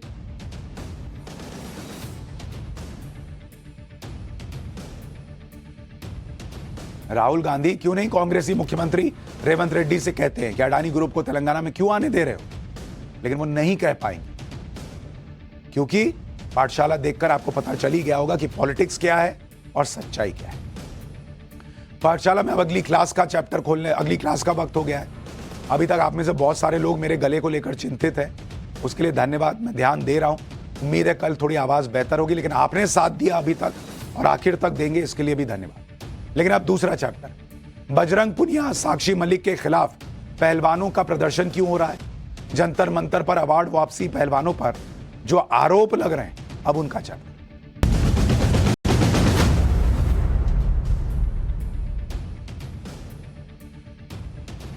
राहुल गांधी क्यों नहीं कांग्रेसी मुख्यमंत्री रेवंत रेड्डी से कहते हैं कि अडानी ग्रुप को तेलंगाना में क्यों आने दे रहे हो, लेकिन वो नहीं कह पाएंगे क्योंकि पाठशाला देखकर आपको पता चल ही गया होगा कि पॉलिटिक्स क्या है और सच्चाई क्या है। पाठशाला में अब अगली क्लास का चैप्टर खोलने, अगली क्लास का वक्त हो गया है। अभी तक आप में से बहुत सारे लोग मेरे गले को लेकर चिंतित हैं, उसके लिए धन्यवाद। मैं ध्यान दे रहा हूं, उम्मीद है कल थोड़ी आवाज बेहतर होगी, लेकिन आपने साथ दिया अभी तक और आखिर तक देंगे, इसके लिए भी धन्यवाद। लेकिन अब दूसरा चैप्टर, बजरंग पुनिया साक्षी मलिक के खिलाफ पहलवानों का प्रदर्शन क्यों हो रहा है? जंतर मंतर पर अवार्ड वापसी पहलवानों पर जो आरोप लग रहे हैं, अब उनका चैप्टर।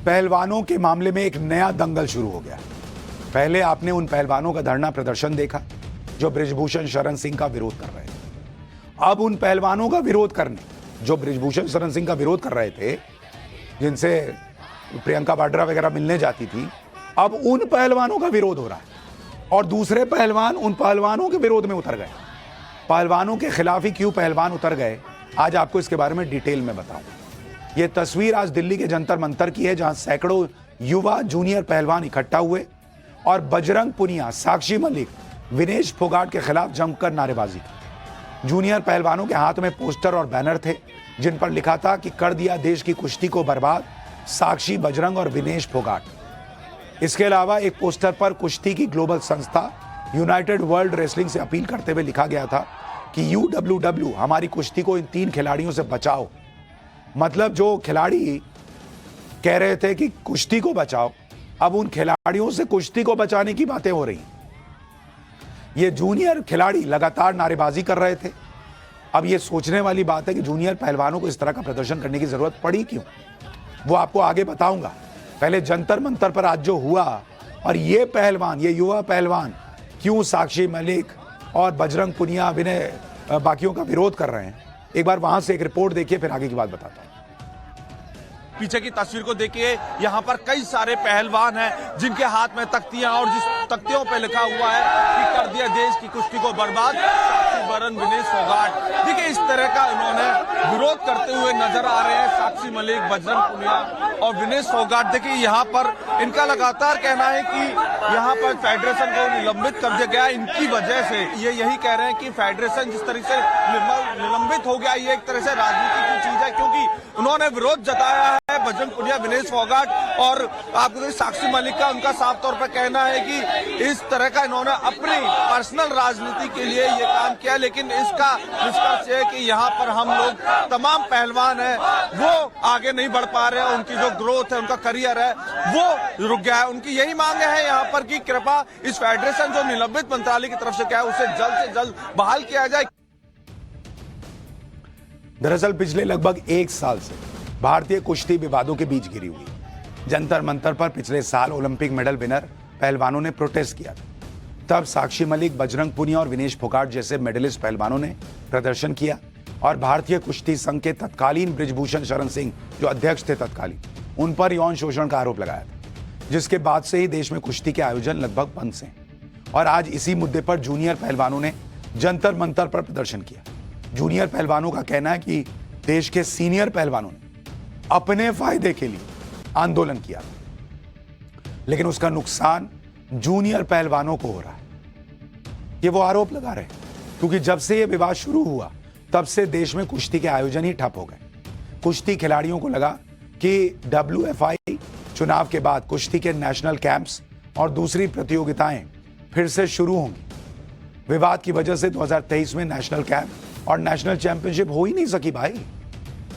पहलवानों के मामले में एक नया दंगल शुरू हो गया। पहले आपने उन पहलवानों का धरना प्रदर्शन देखा जो बृजभूषण शरण सिंह का विरोध कर रहे थे। अब उन पहलवानों का विरोध करने जो बृजभूषण शरण सिंह का विरोध कर रहे थे, जिनसे प्रियंका वाड्रा वगैरह मिलने जाती थी, अब उन पहलवानों का विरोध हो रहा है और दूसरे पहलवान उन पहलवानों के विरोध में उतर गए। पहलवानों के खिलाफ ही क्यों पहलवान उतर गए, आज आपको इसके बारे में डिटेल में बताऊंगा। यह तस्वीर आज दिल्ली के जंतर मंतर की है, जहां सैकड़ों युवा जूनियर पहलवान इकट्ठा हुए और बजरंग पुनिया, साक्षी मलिक, विनेश फोगाट के खिलाफ जमकर नारेबाजी की। जूनियर पहलवानों के हाथ में पोस्टर और बैनर थे जिन पर लिखा था कि कर दिया देश की कुश्ती को बर्बाद, साक्षी, बजरंग और विनेश फोगाट। इसके अलावा एक पोस्टर पर कुश्ती की ग्लोबल संस्था यूनाइटेड वर्ल्ड रेसलिंग से अपील करते हुए लिखा गया था कि UWW हमारी कुश्ती को इन 3 खिलाड़ियों से बचाओ। मतलब जो खिलाड़ी कह रहे थे कि कुश्ती को बचाओ, अब उन खिलाड़ियों से कुश्ती को बचाने की बातें हो रही। ये जूनियर खिलाड़ी लगातार नारेबाजी कर रहे थे। अब ये सोचने वाली बात है कि जूनियर पहलवानों को इस तरह का प्रदर्शन करने की जरूरत पड़ी क्यों, वो आपको आगे बताऊंगा। पहले जंतर मंतर पर आज जो हुआ और ये पहलवान, ये युवा पहलवान क्यों साक्षी मलिक और बजरंग पुनिया, विनय, बाकियों का विरोध कर रहे हैं, एक बार वहां से एक रिपोर्ट देखिए, फिर आगे की बात बताता हूं। पीछे की तस्वीर को देखिए, यहाँ पर कई सारे पहलवान हैं जिनके हाथ में तख्तियां और जिस तख्तियों पे लिखा हुआ है कि कर दिया देश की कुश्ती को बर्बाद, साक्षी, बरन, विनेश फोगाट। देखिए इस तरह का इन्होंने विरोध करते हुए नजर आ रहे हैं साक्षी मलिक, बजरंग पुनिया और विनेश फोगाट। देखिए यहाँ पर इनका लगातार कहना है कि यहाँ पर फेडरेशन को निलंबित कर दिया गया इनकी वजह से। ये यही कह रहे हैं कि फेडरेशन जिस तरह से निलंबित हो गया, ये एक तरह से राजनीति की चीज है, क्योंकि उन्होंने विरोध जताया है बजरंग पुनिया, विनेश फोगाट और आपको साक्षी मलिक का। उनका साफ तौर पर कहना है कि इस तरह का इन्होंने अपनी पर्सनल राजनीति के लिए ये काम किया, लेकिन इसका निष्कर्ष है कि यहाँ पर हम लोग तमाम पहलवान हैं वो आगे नहीं बढ़ पा रहे हैं, उनकी जो ग्रोथ है, उनका करियर है वो रुक गया है। उनकी यही मांग है यहाँ पर कि कृपा इस फेडरेशन जो निलंबित मंत्रालय की तरफ से क्या है उसे जल्द से जल्द बहाल किया जाए। दरअसल पिछले लगभग 1 साल से भारतीय कुश्ती विवादों के बीच घिरी हुई। जंतर मंतर पर पिछले साल ओलंपिक मेडल विनर पहलवानों ने प्रोटेस्ट किया था। तब साक्षी मलिक, बजरंग पुनिया और विनेश फोगाट जैसे मेडलिस्ट पहलवानों ने प्रदर्शन किया और भारतीय कुश्ती संघ के तत्कालीन बृजभूषण शरण सिंह, जो अध्यक्ष थे तत्कालीन, उन पर यौन शोषण का आरोप लगाया था, जिसके बाद से ही देश में कुश्ती के आयोजन लगभग बंद से। और आज इसी मुद्दे पर जूनियर पहलवानों ने जंतर मंतर पर प्रदर्शन किया। जूनियर पहलवानों का कहना है कि देश के सीनियर पहलवानों ने अपने फायदे के लिए आंदोलन किया, लेकिन उसका नुकसान जूनियर पहलवानों को हो रहा है। ये वो आरोप लगा रहे हैं क्योंकि जब से ये विवाद शुरू हुआ तब से देश में कुश्ती के आयोजन ही ठप हो गए। कुश्ती खिलाड़ियों को लगा कि WFI चुनाव के बाद कुश्ती के नेशनल कैंप्स और दूसरी प्रतियोगिताएं फिर से शुरू होंगी। विवाद की वजह से 2023 में नेशनल कैंप और नेशनल चैंपियनशिप हो ही नहीं सकी भाई।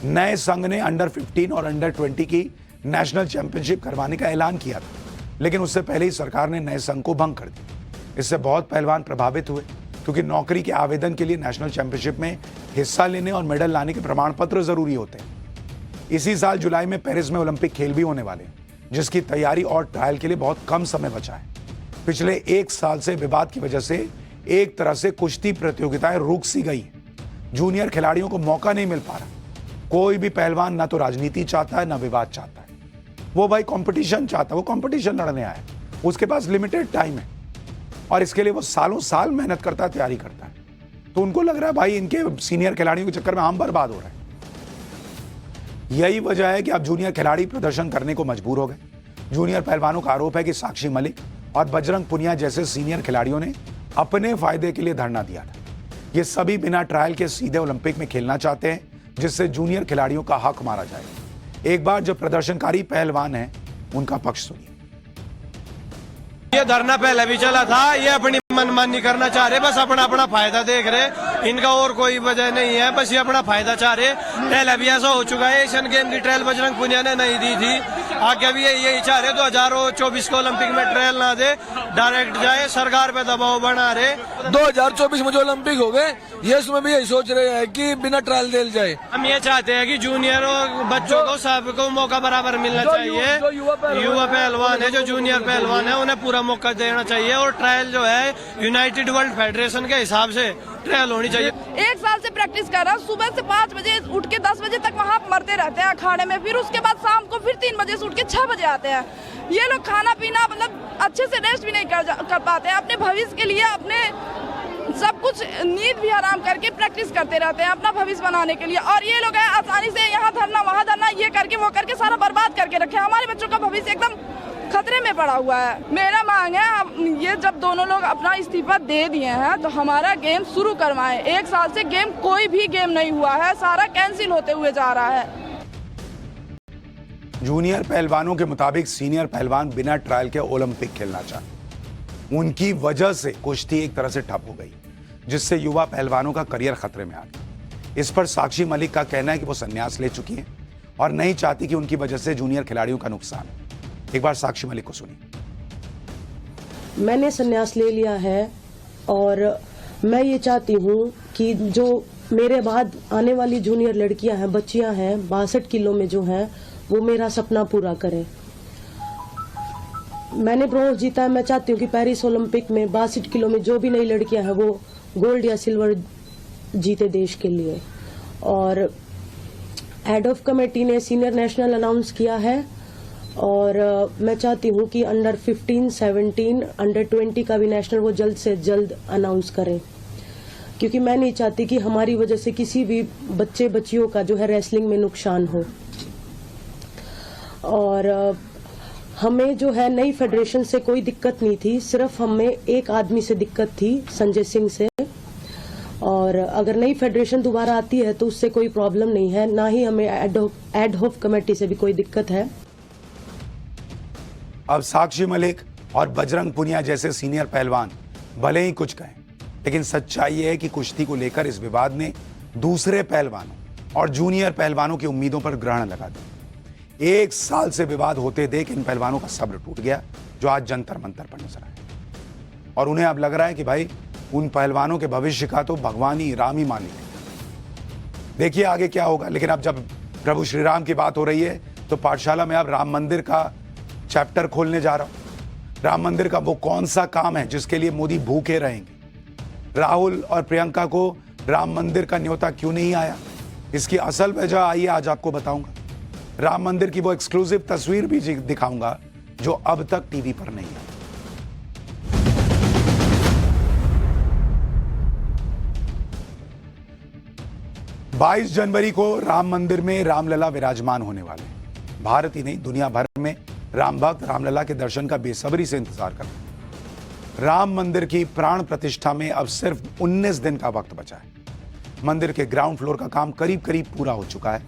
नए संघ ने अंडर 15 और अंडर 20 की नेशनल चैंपियनशिप करवाने का ऐलान किया था, लेकिन उससे पहले ही सरकार ने नए संघ को भंग कर दिया। इससे बहुत पहलवान प्रभावित हुए, क्योंकि नौकरी के आवेदन के लिए नेशनल चैंपियनशिप में हिस्सा लेने और मेडल लाने के प्रमाण पत्र जरूरी होते हैं। इसी साल जुलाई में पेरिस में ओलंपिक खेल भी होने वाले हैं, जिसकी तैयारी और ट्रायल के लिए बहुत कम समय बचा है। पिछले 1 साल से विवाद की वजह से एक तरह से कुश्ती प्रतियोगिताएं रुक सी गई। जूनियर खिलाड़ियों को मौका नहीं मिल पा रहा। कोई भी पहलवान ना तो राजनीति चाहता है ना विवाद चाहता है, वो भाई कंपटीशन चाहता है, वो कंपटीशन लड़ने आया है, उसके पास लिमिटेड टाइम है और इसके लिए वो सालों साल मेहनत करता है, तैयारी करता है। तो उनको लग रहा है भाई इनके सीनियर खिलाड़ियों के चक्कर में हम बर्बाद हो रहे हैं। यही वजह है कि अब जूनियर खिलाड़ी प्रदर्शन करने को मजबूर हो गए। जूनियर पहलवानों का आरोप है कि साक्षी मलिक और बजरंग पुनिया जैसे सीनियर खिलाड़ियों ने अपने फायदे के लिए धरना दिया था। ये सभी बिना ट्रायल के सीधे ओलंपिक में खेलना चाहते हैं, जिससे जूनियर खिलाड़ियों का हक मारा जाए। एक बार जो प्रदर्शनकारी पहलवान है उनका पक्ष सुनिए। ये धरना पहले भी चला था, ये अपनी मनमानी करना चाह रहे, बस अपना अपना फायदा देख रहे, इनका और कोई वजह नहीं है, बस ये अपना फायदा चाह रहे। पहले भी ऐसा हो चुका है, एशियन गेम की ट्रायल बजरंग पुनिया ने नहीं दी थी, आगे भी यही चाह रहे 2024 को ओलंपिक में ट्रायल ना दे, डायरेक्ट जाए, सरकार पे दबाव बना रहे। 2024 में जो ओलंपिक हो गए, ये इसमें भी यही सोच रहे हैं कि बिना ट्रायल दे जाए। हम ये चाहते हैं कि जूनियर बच्चों को सबको मौका बराबर मिलना चाहिए। युवा पहलवान है, जो जूनियर पहलवान है, उन्हें पूरा मौका देना चाहिए और ट्रायल जो है यूनाइटेड वर्ल्ड फेडरेशन के हिसाब से ट्रायल होनी चाहिए। 1 साल से प्रैक्टिस कर रहा हूँ, सुबह से 5 बजे उठ के 10 बजे तक वहाँ मरते रहते हैं अखाड़े में, फिर उसके बाद शाम को फिर 3 बजे से उठ के 6 बजे आते हैं। ये लोग खाना पीना मतलब अच्छे से रेस्ट भी नहीं कर पाते हैं। अपने भविष्य के लिए अपने सब कुछ नींद भी हराम करके प्रैक्टिस करते रहते हैं अपना भविष्य बनाने के लिए, और ये लोग आसानी से यहाँ धरना वहाँ धरना ये करके वो करके सारा बर्बाद करके रखे। हमारे बच्चों का भविष्य एकदम खतरे में पड़ा हुआ है। मेरा मांग है ये जब दोनों लोग अपना इस्तीफा दे दिए हैं तो हमारा गेम शुरू करवाएं। 1 साल से गेम कोई भी गेम नहीं हुआ है, सारा कैंसिल होते हुए जा रहा है। जूनियर पहलवानों के मुताबिक सीनियर पहलवान बिना ट्रायल के ओलंपिक खेलना चाहते। उनकी वजह से कुश्ती एक तरह से ठप हो गई, जिससे युवा पहलवानों का करियर खतरे में आ गया। इस पर साक्षी मलिक का कहना है कि वो संन्यास ले चुकी हैं और नहीं चाहती कि उनकी वजह से जूनियर खिलाड़ियों का नुकसान हो। एक बार साक्षी मलिक को सुनिए। मैंने संन्यास ले लिया है और मैं ये चाहती हूँ कि जो मेरे बाद आने वाली जूनियर लड़कियां हैं, बच्चियां हैं, 62 किलो में जो हैं, वो मेरा सपना पूरा करें। मैंने ब्रॉन्ज जीता है, मैं चाहती हूँ कि पेरिस ओलंपिक में 62 किलो में जो भी नई लड़कियां हैं वो गोल्ड या सिल्वर जीते देश के लिए। और हेड ऑफ कमेटी ने सीनियर नेशनल अनाउंस किया है और मैं चाहती हूँ कि अंडर 15, 17, अंडर 20 का भी नेशनल वो जल्द से जल्द अनाउंस करें, क्योंकि मैं नहीं चाहती कि हमारी वजह से किसी भी बच्चे बच्चियों का जो है रेसलिंग में नुकसान हो। और हमें जो है नई फेडरेशन से कोई दिक्कत नहीं थी, सिर्फ हमें एक आदमी से दिक्कत थी, संजय सिंह से। और अगर नई फेडरेशन दोबारा आती है तो उससे कोई प्रॉब्लम नहीं है, ना ही हमें एड हॉक कमेटी से भी कोई दिक्कत है। अब साक्षी मलिक और बजरंग पुनिया जैसे सीनियर पहलवान भले ही कुछ कहें, लेकिन सच्चाई ये है कि कुश्ती को लेकर इस विवाद ने दूसरे पहलवानों और जूनियर पहलवानों की उम्मीदों पर ग्रहण लगा दिया। 1 साल से विवाद होते देख इन पहलवानों का सब्र टूट गया, जो आज जंतर मंतर पर नजर आए। और उन्हें अब लग रहा है कि भाई उन पहलवानों के भविष्य का तो भगवान ही, राम ही मालिक है। देखिए आगे क्या होगा। लेकिन अब जब प्रभु श्री राम की बात हो रही है तो पाठशाला में अब राम मंदिर का चैप्टर खोलने जा रहा हूं। राम मंदिर का वो कौन सा काम है जिसके लिए मोदी भूखे रहेंगे? राहुल और प्रियंका को राम मंदिर का न्योता क्यों नहीं आया? इसकी असल वजह आइए आज आपको बताऊंगा। राम मंदिर की वो एक्सक्लूसिव तस्वीर भी दिखाऊंगा जो अब तक टीवी पर नहीं आई। 22 जनवरी को राम मंदिर में रामलला विराजमान होने वाले हैं। भारत ही नहीं, दुनिया भर में राम भक्त रामलला के दर्शन का बेसब्री से इंतजार कर रहे हैं। राम मंदिर की प्राण प्रतिष्ठा में अब सिर्फ 19 दिन का वक्त बचा है। मंदिर के ग्राउंड फ्लोर का काम करीब करीब पूरा हो चुका है।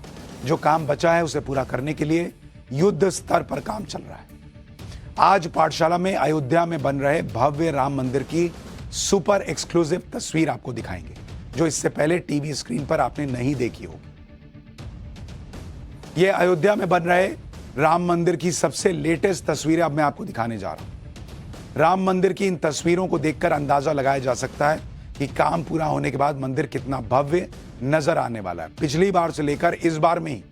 जो काम बचा है उसे पूरा करने के लिए युद्ध स्तर पर काम चल रहा है। आज पाठशाला में अयोध्या में बन रहे भव्य राम मंदिर की सुपर एक्सक्लूसिव तस्वीर आपको दिखाएंगे, जो इससे पहले टीवी स्क्रीन पर आपने नहीं देखी होगी। यह अयोध्या में बन रहे राम मंदिर की सबसे लेटेस्ट तस्वीरें अब मैं आपको दिखाने जा रहा हूं। राम मंदिर की इन तस्वीरों को देखकर अंदाजा लगाया जा सकता है कि काम पूरा होने के बाद मंदिर कितना भव्य नजर आने वाला है। पिछली बार से लेकर इस बार में ही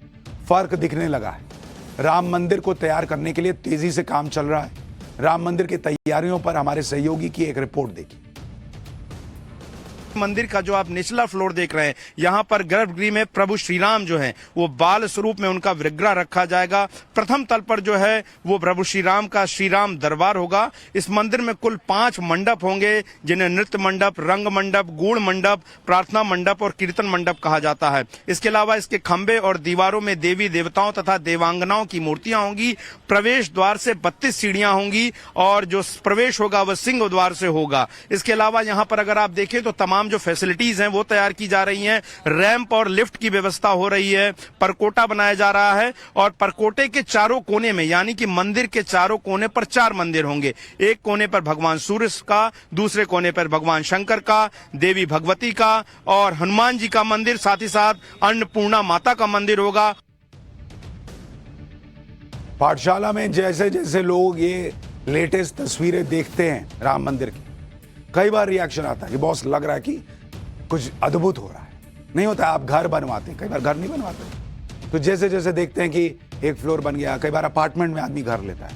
फर्क दिखने लगा है। राम मंदिर को तैयार करने के लिए तेजी से काम चल रहा है। राम मंदिर की तैयारियों पर हमारे सहयोगी की एक रिपोर्ट देखिए। मंदिर का जो आप निचला फ्लोर देख रहे हैं, यहाँ पर गर्भगृह में प्रभु श्री राम जो हैं वो बाल स्वरूप में उनका विग्रह रखा जाएगा। प्रथम तल पर जो है वो प्रभु श्री राम का श्री राम दरबार होगा। इस मंदिर में कुल 5 मंडप होंगे, जिन्हें नृत्य मंडप, रंग मंडप, गूढ़ मंडप, प्रार्थना मंडप और कीर्तन मंडप कहा जाता है। इसके अलावा इसके खंभे और दीवारों में देवी देवताओं तथा देवांगनाओं की मूर्तियां होंगी। प्रवेश द्वार से 32 सीढ़ियां होंगी और जो प्रवेश होगा वह सिंह द्वार से होगा। इसके अलावा यहाँ पर अगर आप देखें तो तमाम जो फैसिलिटीज हैं वो तैयार की जा रही हैं। रैंप और लिफ्ट की व्यवस्था हो रही है। परकोटा बनाया जा रहा है और परकोटे के चारों कोने में, यानी कि मंदिर के चारों कोने पर 4 मंदिर होंगे। एक कोने पर भगवान सूर्य का, दूसरे कोने पर भगवान शंकर का, देवी भगवती का और हनुमान जी का मंदिर, साथ ही साथ अन्नपूर्णा माता का मंदिर होगा। पाठशाला में जैसे जैसे लोग ये लेटेस्ट तस्वीरें देखते हैं राम मंदिर की, कई बार रिएक्शन आता है कि बॉस लग रहा है कि कुछ अद्भुत हो रहा है। नहीं होता है, आप घर बनवाते हैं, कई बार घर नहीं बनवाते, तो जैसे जैसे देखते हैं कि एक फ्लोर बन गया, कई बार अपार्टमेंट में आदमी घर लेता है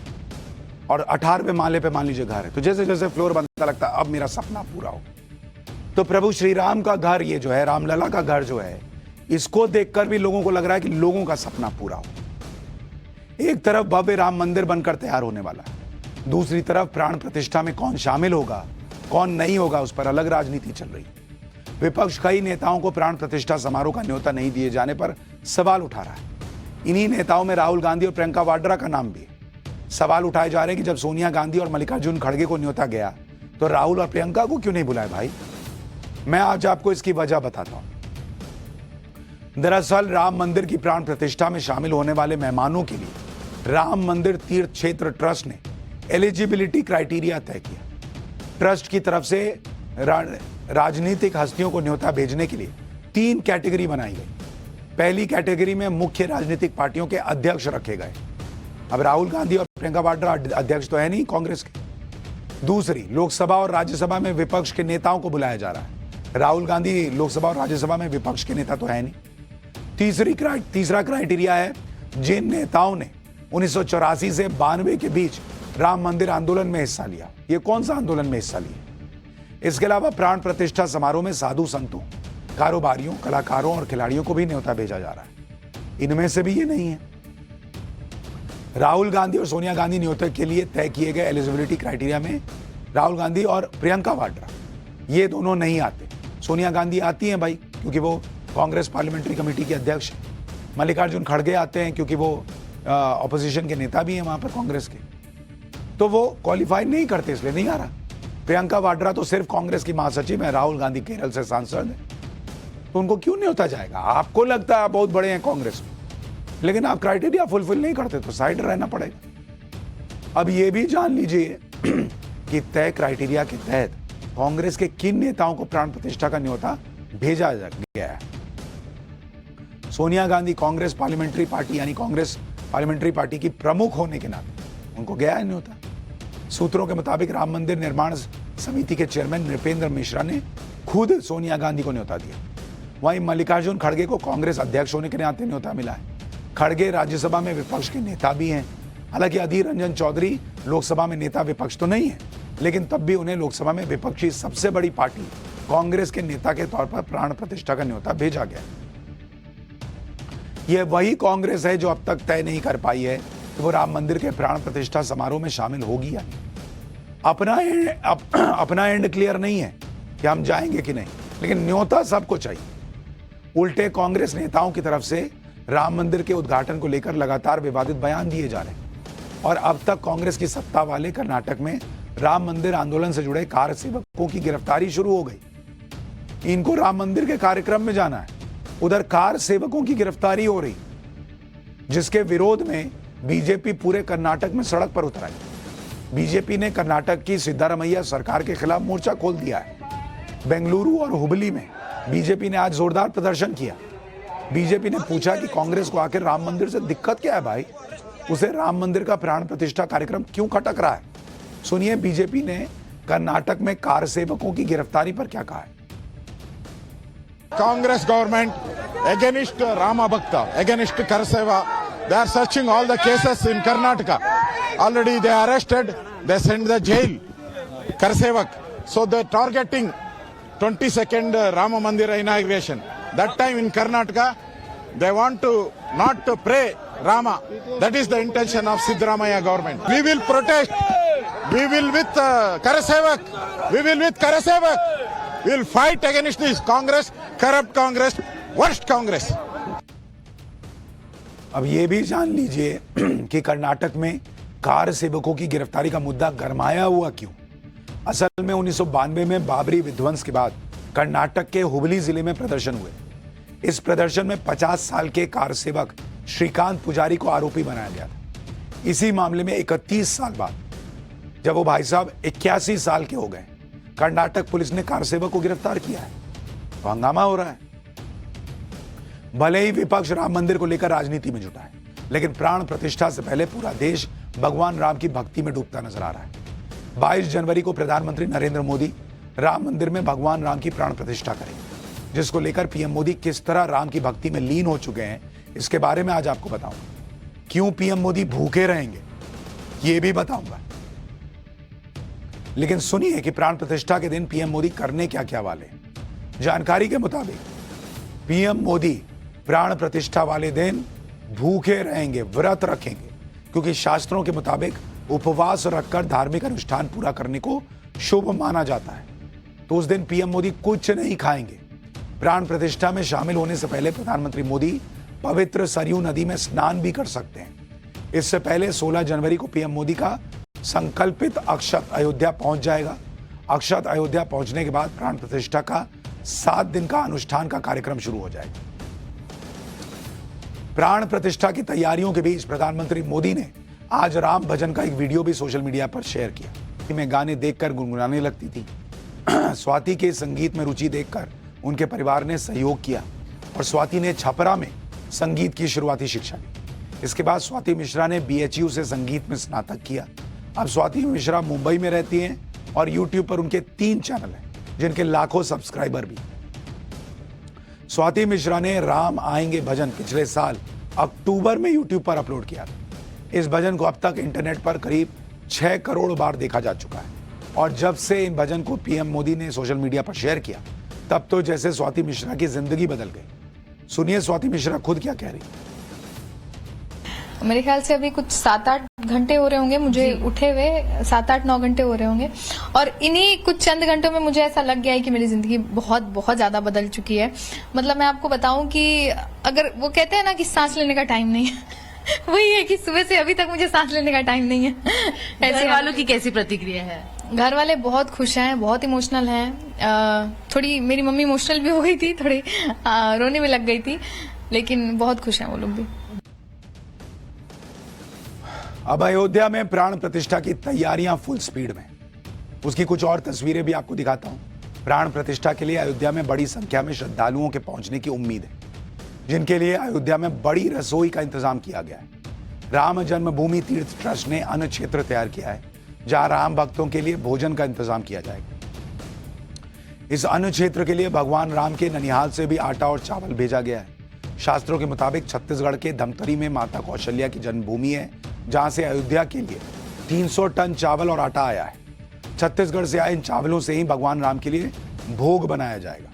और 18वें माले पे मान लीजिए घर है, तो जैसे जैसे फ्लोर बनता लगता है अब मेरा सपना पूरा हो। तो प्रभु श्री राम का घर, ये जो है रामलला का घर जो है, इसको देखकर भी लोगों को लग रहा है कि लोगों का सपना पूरा हो। एक तरफ भव्य राम मंदिर बनकर तैयार होने वाला है, दूसरी तरफ प्राण प्रतिष्ठा में कौन शामिल होगा कौन नहीं होगा उस पर अलग राजनीति चल रही है। विपक्ष कई नेताओं को प्राण प्रतिष्ठा समारोह का न्योता नहीं दिए जाने पर सवाल उठा रहा है। इन्हीं नेताओं में राहुल गांधी और प्रियंका वाड्रा का नाम भी है। सवाल उठाए जा रहे हैं कि जब सोनिया गांधी और मल्लिकार्जुन खड़गे को न्योता गया तो राहुल और प्रियंका को क्यों नहीं बुलाया भाई। मैं आज आपको इसकी वजह बताता हूं। दरअसल राम मंदिर की प्राण प्रतिष्ठा में शामिल होने वाले मेहमानों के लिए राम मंदिर तीर्थ क्षेत्र ट्रस्ट ने एलिजिबिलिटी क्राइटेरिया तय किया। ट्रस्ट की तरफ से राजनीतिक हस्तियों को न्योता भेजने के लिए 3 कैटेगरी बनाई गई। पहली कैटेगरी में मुख्य राजनीतिक पार्टियों के अध्यक्ष रखे गए। अब राहुल गांधी और प्रियंका वाड्रा अध्यक्ष तो है नहीं कांग्रेस के। दूसरी, लोकसभा और राज्यसभा में विपक्ष के नेताओं को बुलाया जा रहा है। राहुल गांधी लोकसभा और राज्यसभा में विपक्ष के नेता तो है नहीं। तीसरा क्राइटेरिया है जिन नेताओं ने 1984 से 92 के बीच राम मंदिर आंदोलन में हिस्सा लिया। ये कौन सा आंदोलन में हिस्सा लिया। इसके अलावा प्राण प्रतिष्ठा समारोह में साधु संतों, कारोबारियों, कलाकारों और खिलाड़ियों को भी न्योता भेजा जा रहा है। इनमें से भी ये नहीं है। राहुल गांधी और सोनिया गांधी न्योता के लिए तय किए गए एलिजिबिलिटी क्राइटेरिया में राहुल गांधी और प्रियंका वाड्रा ये दोनों नहीं आते। सोनिया गांधी आती हैं भाई क्योंकि वो कांग्रेस पार्लियामेंट्री कमेटी के अध्यक्ष हैं। मल्लिकार्जुन खड़गे आते हैं क्योंकि वो ऑपोजिशन के नेता भी हैं वहां पर कांग्रेस के, तो वो क्वालिफाई नहीं करते इसलिए नहीं आ रहा। प्रियंका वाड्रा तो सिर्फ कांग्रेस की महासचिव है, राहुल गांधी केरल से सांसद है, तो उनको क्यों नहीं होता जाएगा। आपको लगता है आप बहुत बड़े हैं कांग्रेस में, लेकिन आप क्राइटेरिया फुलफिल नहीं करते तो साइड रहना पड़ेगा। अब ये भी जान लीजिए कि तय क्राइटेरिया के तहत कांग्रेस के किन नेताओं को प्राण प्रतिष्ठा का न्योता भेजा गया है। सोनिया गांधी कांग्रेस पार्लियामेंट्री पार्टी यानी कांग्रेस पार्लियामेंट्री पार्टी की प्रमुख होने के नाते उनको गया है न्योता। सूत्रों के मुताबिक राम मंदिर निर्माण समिति के चेयरमैन नृपेंद्र मिश्रा ने खुद सोनिया गांधी को न्योता दिया। वहीं मल्लिकार्जुन खड़गे को कांग्रेस अध्यक्ष होने के नाते न्योता मिला है। खड़गे राज्यसभा में विपक्ष के नेता भी हैं। हालांकि अधीर रंजन चौधरी लोकसभा में नेता विपक्ष तो नहीं है, लेकिन तब भी उन्हें लोकसभा में विपक्षी सबसे बड़ी पार्टी कांग्रेस के नेता के तौर पर प्राण प्रतिष्ठा का न्योता भेजा गया। यह वही कांग्रेस है जो अब तक तय नहीं कर पाई है कि वो राम मंदिर के प्राण प्रतिष्ठा समारोह में शामिल होगी या नहीं। अपना एंड क्लियर नहीं है कि हम जाएंगे कि नहीं, लेकिन न्योता सबको चाहिए। उल्टे कांग्रेस नेताओं की तरफ से राम मंदिर के उद्घाटन को लेकर लगातार विवादित बयान दिए जा रहे हैं और अब तक कांग्रेस की सत्ता वाले कर्नाटक में राम मंदिर आंदोलन से जुड़े कार सेवकों की गिरफ्तारी शुरू हो गई। इनको राम मंदिर के कार्यक्रम में जाना है, उधर कार सेवकों की गिरफ्तारी हो रही। जिसके विरोध में बीजेपी पूरे कर्नाटक में सड़क पर उतर आई। बीजेपी ने कर्नाटक की सिद्धारमैया सरकार के खिलाफ मोर्चा खोल दिया है। बेंगलुरु और हुबली में बीजेपी ने आज जोरदार प्रदर्शन किया। बीजेपी ने पूछा कि कांग्रेस को आखिर राम मंदिर से दिक्कत क्या है भाई, उसे राम मंदिर का प्राण प्रतिष्ठा कार्यक्रम क्यों खटक रहा है। सुनिए बीजेपी ने कर्नाटक में कार सेवकों की गिरफ्तारी पर क्या कहा है। Congress government against Rama Bhakta, against Karseva. They are searching all the cases in Karnataka. Already they arrested, they sent the jail, Karsevak. So they are targeting 22nd Rama Mandira inauguration. That time in Karnataka, they want to not to pray Rama. That is the intention of Siddaramaiah government. We will protest. We will with Karsevak. We will with Karsevak. We will fight against this Congress, corrupt Congress, worst Congress. अब ये भी जान लीजिए कि कर्नाटक में car सेवकों की गिरफ्तारी का मुद्दा गरमाया हुआ क्यों। असल में 1992 में बाबरी विध्वंस के बाद कर्नाटक के हुबली जिले में प्रदर्शन हुए। इस प्रदर्शन में 50 साल के कार सेवक श्रीकांत पुजारी को आरोपी बनाया गया था। इसी मामले में 31 साल बाद जब वो भाई साहब 81 साल के हो गए, कर्नाटक पुलिस ने कार सेवक को गिरफ्तार किया है। तो हंगामा हो रहा है। भले ही विपक्ष राम मंदिर को लेकर राजनीति में जुटा है, लेकिन प्राण प्रतिष्ठा से पहले पूरा देश भगवान राम की भक्ति में डूबता नजर आ रहा है। 22 जनवरी को प्रधानमंत्री नरेंद्र मोदी राम मंदिर में भगवान राम की प्राण प्रतिष्ठा करेंगे, जिसको लेकर पीएम मोदी किस तरह राम की भक्ति में लीन हो चुके हैं, इसके बारे में आज आपको बताऊंगा। क्यों पीएम मोदी भूखे रहेंगे ये भी बताऊंगा। लेकिन सुनिए कि प्राण प्रतिष्ठा के दिन पीएम मोदी करने क्या क्या वाले। जानकारी के मुताबिक पीएम मोदी प्राण प्रतिष्ठा वाले दिन भूखे रहेंगे, व्रत रखेंगे, क्योंकि शास्त्रों के मुताबिक उपवास रखकर धार्मिक अनुष्ठान पूरा करने को शुभ माना जाता है। तो उस दिन पीएम मोदी कुछ नहीं खाएंगे। प्राण प्रतिष्ठा में शामिल होने से पहले प्रधानमंत्री मोदी पवित्र सरयू नदी में स्नान भी कर सकते हैं। इससे पहले 16 जनवरी को पीएम मोदी का संकल्पित अक्षत अयोध्या पहुंच जाएगा। अक्षत अयोध्या पहुंचने के बाद प्राण प्रतिष्ठा का 7 दिन का अनुष्ठान का कार्यक्रम शुरू हो जाएगा। प्राण प्रतिष्ठा की तैयारियों के बीच प्रधानमंत्री मोदी ने आज राम भजन का एक वीडियो भी सोशल मीडिया पर शेयर किया। मैं गाने देखकर गुनगुनाने लगती थी। स्वाति के संगीत में रुचि देखकर उनके परिवार ने सहयोग किया और स्वाति ने छपरा में संगीत की शुरुआती शिक्षा ली। इसके बाद स्वाति मिश्रा ने BHU से संगीत में स्नातक किया। अब स्वाति मिश्रा मुंबई में रहती हैं और YouTube पर उनके 3 चैनल हैं, जिनके लाखों सब्सक्राइबर भी। स्वाति मिश्रा ने राम आएंगे भजन पिछले साल अक्टूबर में YouTube पर अपलोड किया था। इस भजन को अब तक इंटरनेट पर करीब 6 करोड़ बार देखा जा चुका है। और जब से इन भजन को पीएम मोदी ने सोशल मीडिया पर शेयर किया, तब तो जैसे स्वाति मिश्रा की जिंदगी बदल गई। सुनिए स्वाति मिश्रा खुद क्या कह रही है। मेरे ख्याल से अभी कुछ 7-8 घंटे हो रहे होंगे मुझे उठे हुए, 7-8-9 घंटे हो रहे होंगे। और इन्हीं कुछ चंद घंटों में मुझे ऐसा लग गया है कि मेरी जिंदगी बहुत बहुत ज्यादा बदल चुकी है। मतलब मैं आपको बताऊं कि अगर वो कहते हैं ना कि सांस लेने का टाइम नहीं है, वही है कि सुबह से अभी तक मुझे सांस लेने का टाइम नहीं है। ऐसे वालों की कैसी प्रतिक्रिया है? घर वाले बहुत खुश हैं, बहुत इमोशनल हैं। थोड़ी मेरी मम्मी इमोशनल भी हो गई थी, थोड़ी रोने में लग गई थी, लेकिन बहुत खुश हैं वो लोग भी। अब अयोध्या में प्राण प्रतिष्ठा की तैयारियां फुल स्पीड में। उसकी कुछ और तस्वीरें भी आपको दिखाता हूं। प्राण प्रतिष्ठा के लिए अयोध्या में बड़ी संख्या में श्रद्धालुओं के पहुंचने की उम्मीद है, जिनके लिए अयोध्या में बड़ी रसोई का इंतजाम किया गया है। राम जन्मभूमि तीर्थ ट्रस्ट ने अन्न क्षेत्र तैयार किया है, जहां राम भक्तों के लिए भोजन का इंतजाम किया जाएगा। इस अन्न क्षेत्र के लिए भगवान राम के ननिहाल से भी आटा और चावल भेजा गया है। शास्त्रों के मुताबिक छत्तीसगढ़ के धमतरी में माता कौशल्या की जन्मभूमि है, जहां से अयोध्या के लिए 300 टन चावल और आटा आया है। छत्तीसगढ़ से आए इन चावलों से ही भगवान राम के लिए भोग बनाया जाएगा।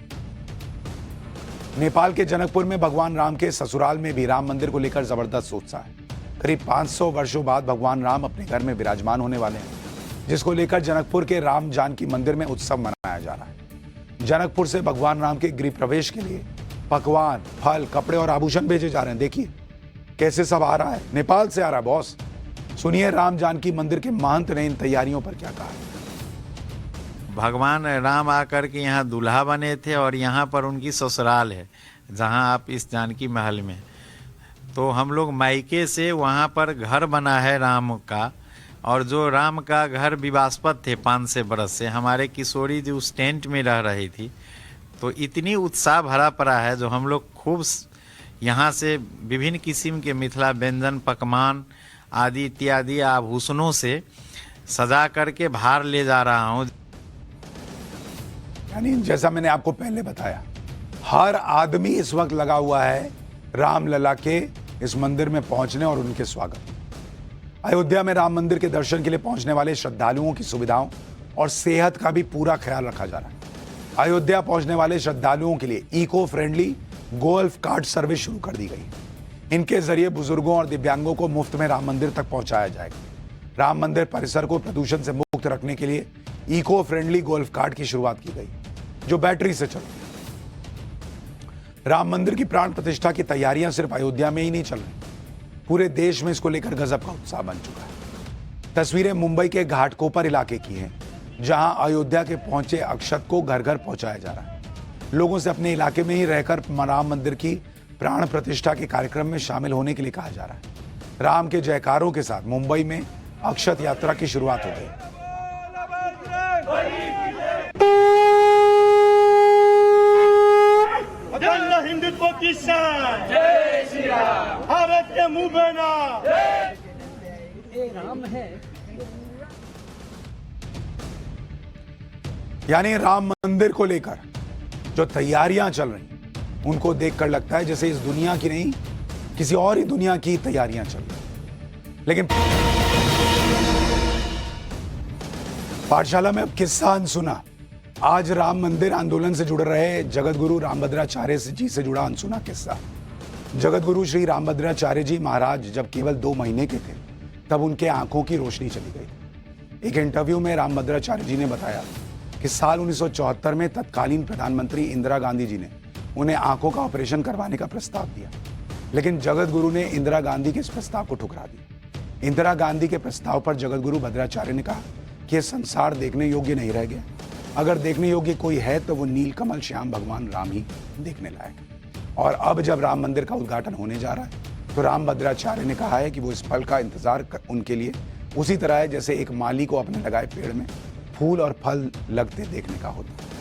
नेपाल के जनकपुर में भगवान राम के ससुराल में भी राम मंदिर को लेकर जबरदस्त उत्साह है। करीब 500 वर्षों बाद भगवान राम अपने घर में विराजमान होने वाले हैं, जिसको लेकर जनकपुर के राम जानकी मंदिर में उत्सव मनाया जा रहा है। जनकपुर से भगवान राम के गृह प्रवेश के लिए पकवान, फल, कपड़े और आभूषण भेजे जा रहे हैं। देखिए कैसे सब आ रहा है, नेपाल से आ रहा है बॉस। सुनिए राम जानकी मंदिर के महंत ने इन तैयारियों पर क्या कहा। भगवान राम आकर के यहाँ दूल्हा बने थे और यहाँ पर उनकी ससुराल है, जहाँ आप इस जानकी महल में। तो हम लोग मायके से वहाँ पर घर बना है राम का, और जो राम का घर विवास्पद थे 500 बरस से, हमारे किशोरी जी उस टेंट में रह रही थी। तो इतनी उत्साह भरा पड़ा है जो हम लोग खूब यहाँ से विभिन्न किस्म के मिथिला व्यंजन पकवान आदि इत्यादि आभूषणों से सजा करके बाहर ले जा रहा हूँ। यानी जैसा मैंने आपको पहले बताया, हर आदमी इस वक्त लगा हुआ है रामलला के इस मंदिर में पहुंचने और उनके स्वागत। अयोध्या में राम मंदिर के दर्शन के लिए पहुंचने वाले श्रद्धालुओं की सुविधाओं और सेहत का भी पूरा ख्याल रखा जा रहा है। अयोध्या पहुंचने वाले श्रद्धालुओं के लिए eco friendly golf cart service शुरू कर दी गई। इनके जरिए बुजुर्गों और दिव्यांगों को मुफ्त में राम मंदिर तक पहुंचाया जाएगा। राम मंदिर परिसर को प्रदूषण से मुक्त रखने के लिए इको फ्रेंडली गोल्फ कार्ट की शुरुआत की गई, जो बैटरी से चलती है। राम मंदिर की प्राण प्रतिष्ठा की तैयारियां सिर्फ अयोध्या में ही नहीं चल रही, पूरे देश में इसको लेकर गजब का उत्साह बन चुका है। तस्वीरें मुंबई के घाटकोपर इलाके की हैं, जहां अयोध्या के पहुंचे अक्षत को घर घर पहुंचाया जा रहा है। लोगों से अपने इलाके में ही रहकर राम मंदिर की प्राण प्रतिष्ठा के कार्यक्रम में शामिल होने के लिए कहा जा रहा है। राम के जयकारों के साथ मुंबई में अक्षत यात्रा की शुरुआत हो गई। हिंदुत्व की शान, जय श्री राम, भारत के मुंह बना, राम है। यानी राम मंदिर को लेकर जो तैयारियां चल रही, उनको देखकर लगता है जैसे इस दुनिया की नहीं, किसी और ही दुनिया की तैयारियां चल रही। लेकिन पाठशाला में अब किस्सा अनसुना। आज राम मंदिर आंदोलन से जुड़ रहे जगत गुरु रामभद्राचार्य जी से जुड़ा अनसुना किस्सा। जगत गुरु श्री रामभद्राचार्य जी महाराज जब केवल 2 महीने के थे, तब उनके आंखों की रोशनी चली गई। एक इंटरव्यू में रामभद्राचार्य जी ने बताया कि साल 1974 में तत्कालीन प्रधानमंत्री इंदिरा गांधी जी ने उन्हें आंखों का ऑपरेशन करवाने का प्रस्ताव दिया, लेकिन जगत गुरु ने इंदिरा गांधी के इस प्रस्ताव को ठुकरा दिया। इंदिरा गांधी के प्रस्ताव पर जगत गुरु भद्राचार्य ने कहा कि यह संसार देखने योग्य नहीं रह गया। अगर देखने योग्य कोई है तो वो नीलकमल श्याम भगवान राम ही देखने लायक। और अब जब राम मंदिर का उद्घाटन होने जा रहा है, तो रामभद्राचार्य ने कहा है कि वो इस पल का इंतजार उनके लिए उसी तरह है जैसे एक माली को अपने लगाए पेड़ में फूल और फल लगते देखने का होता है।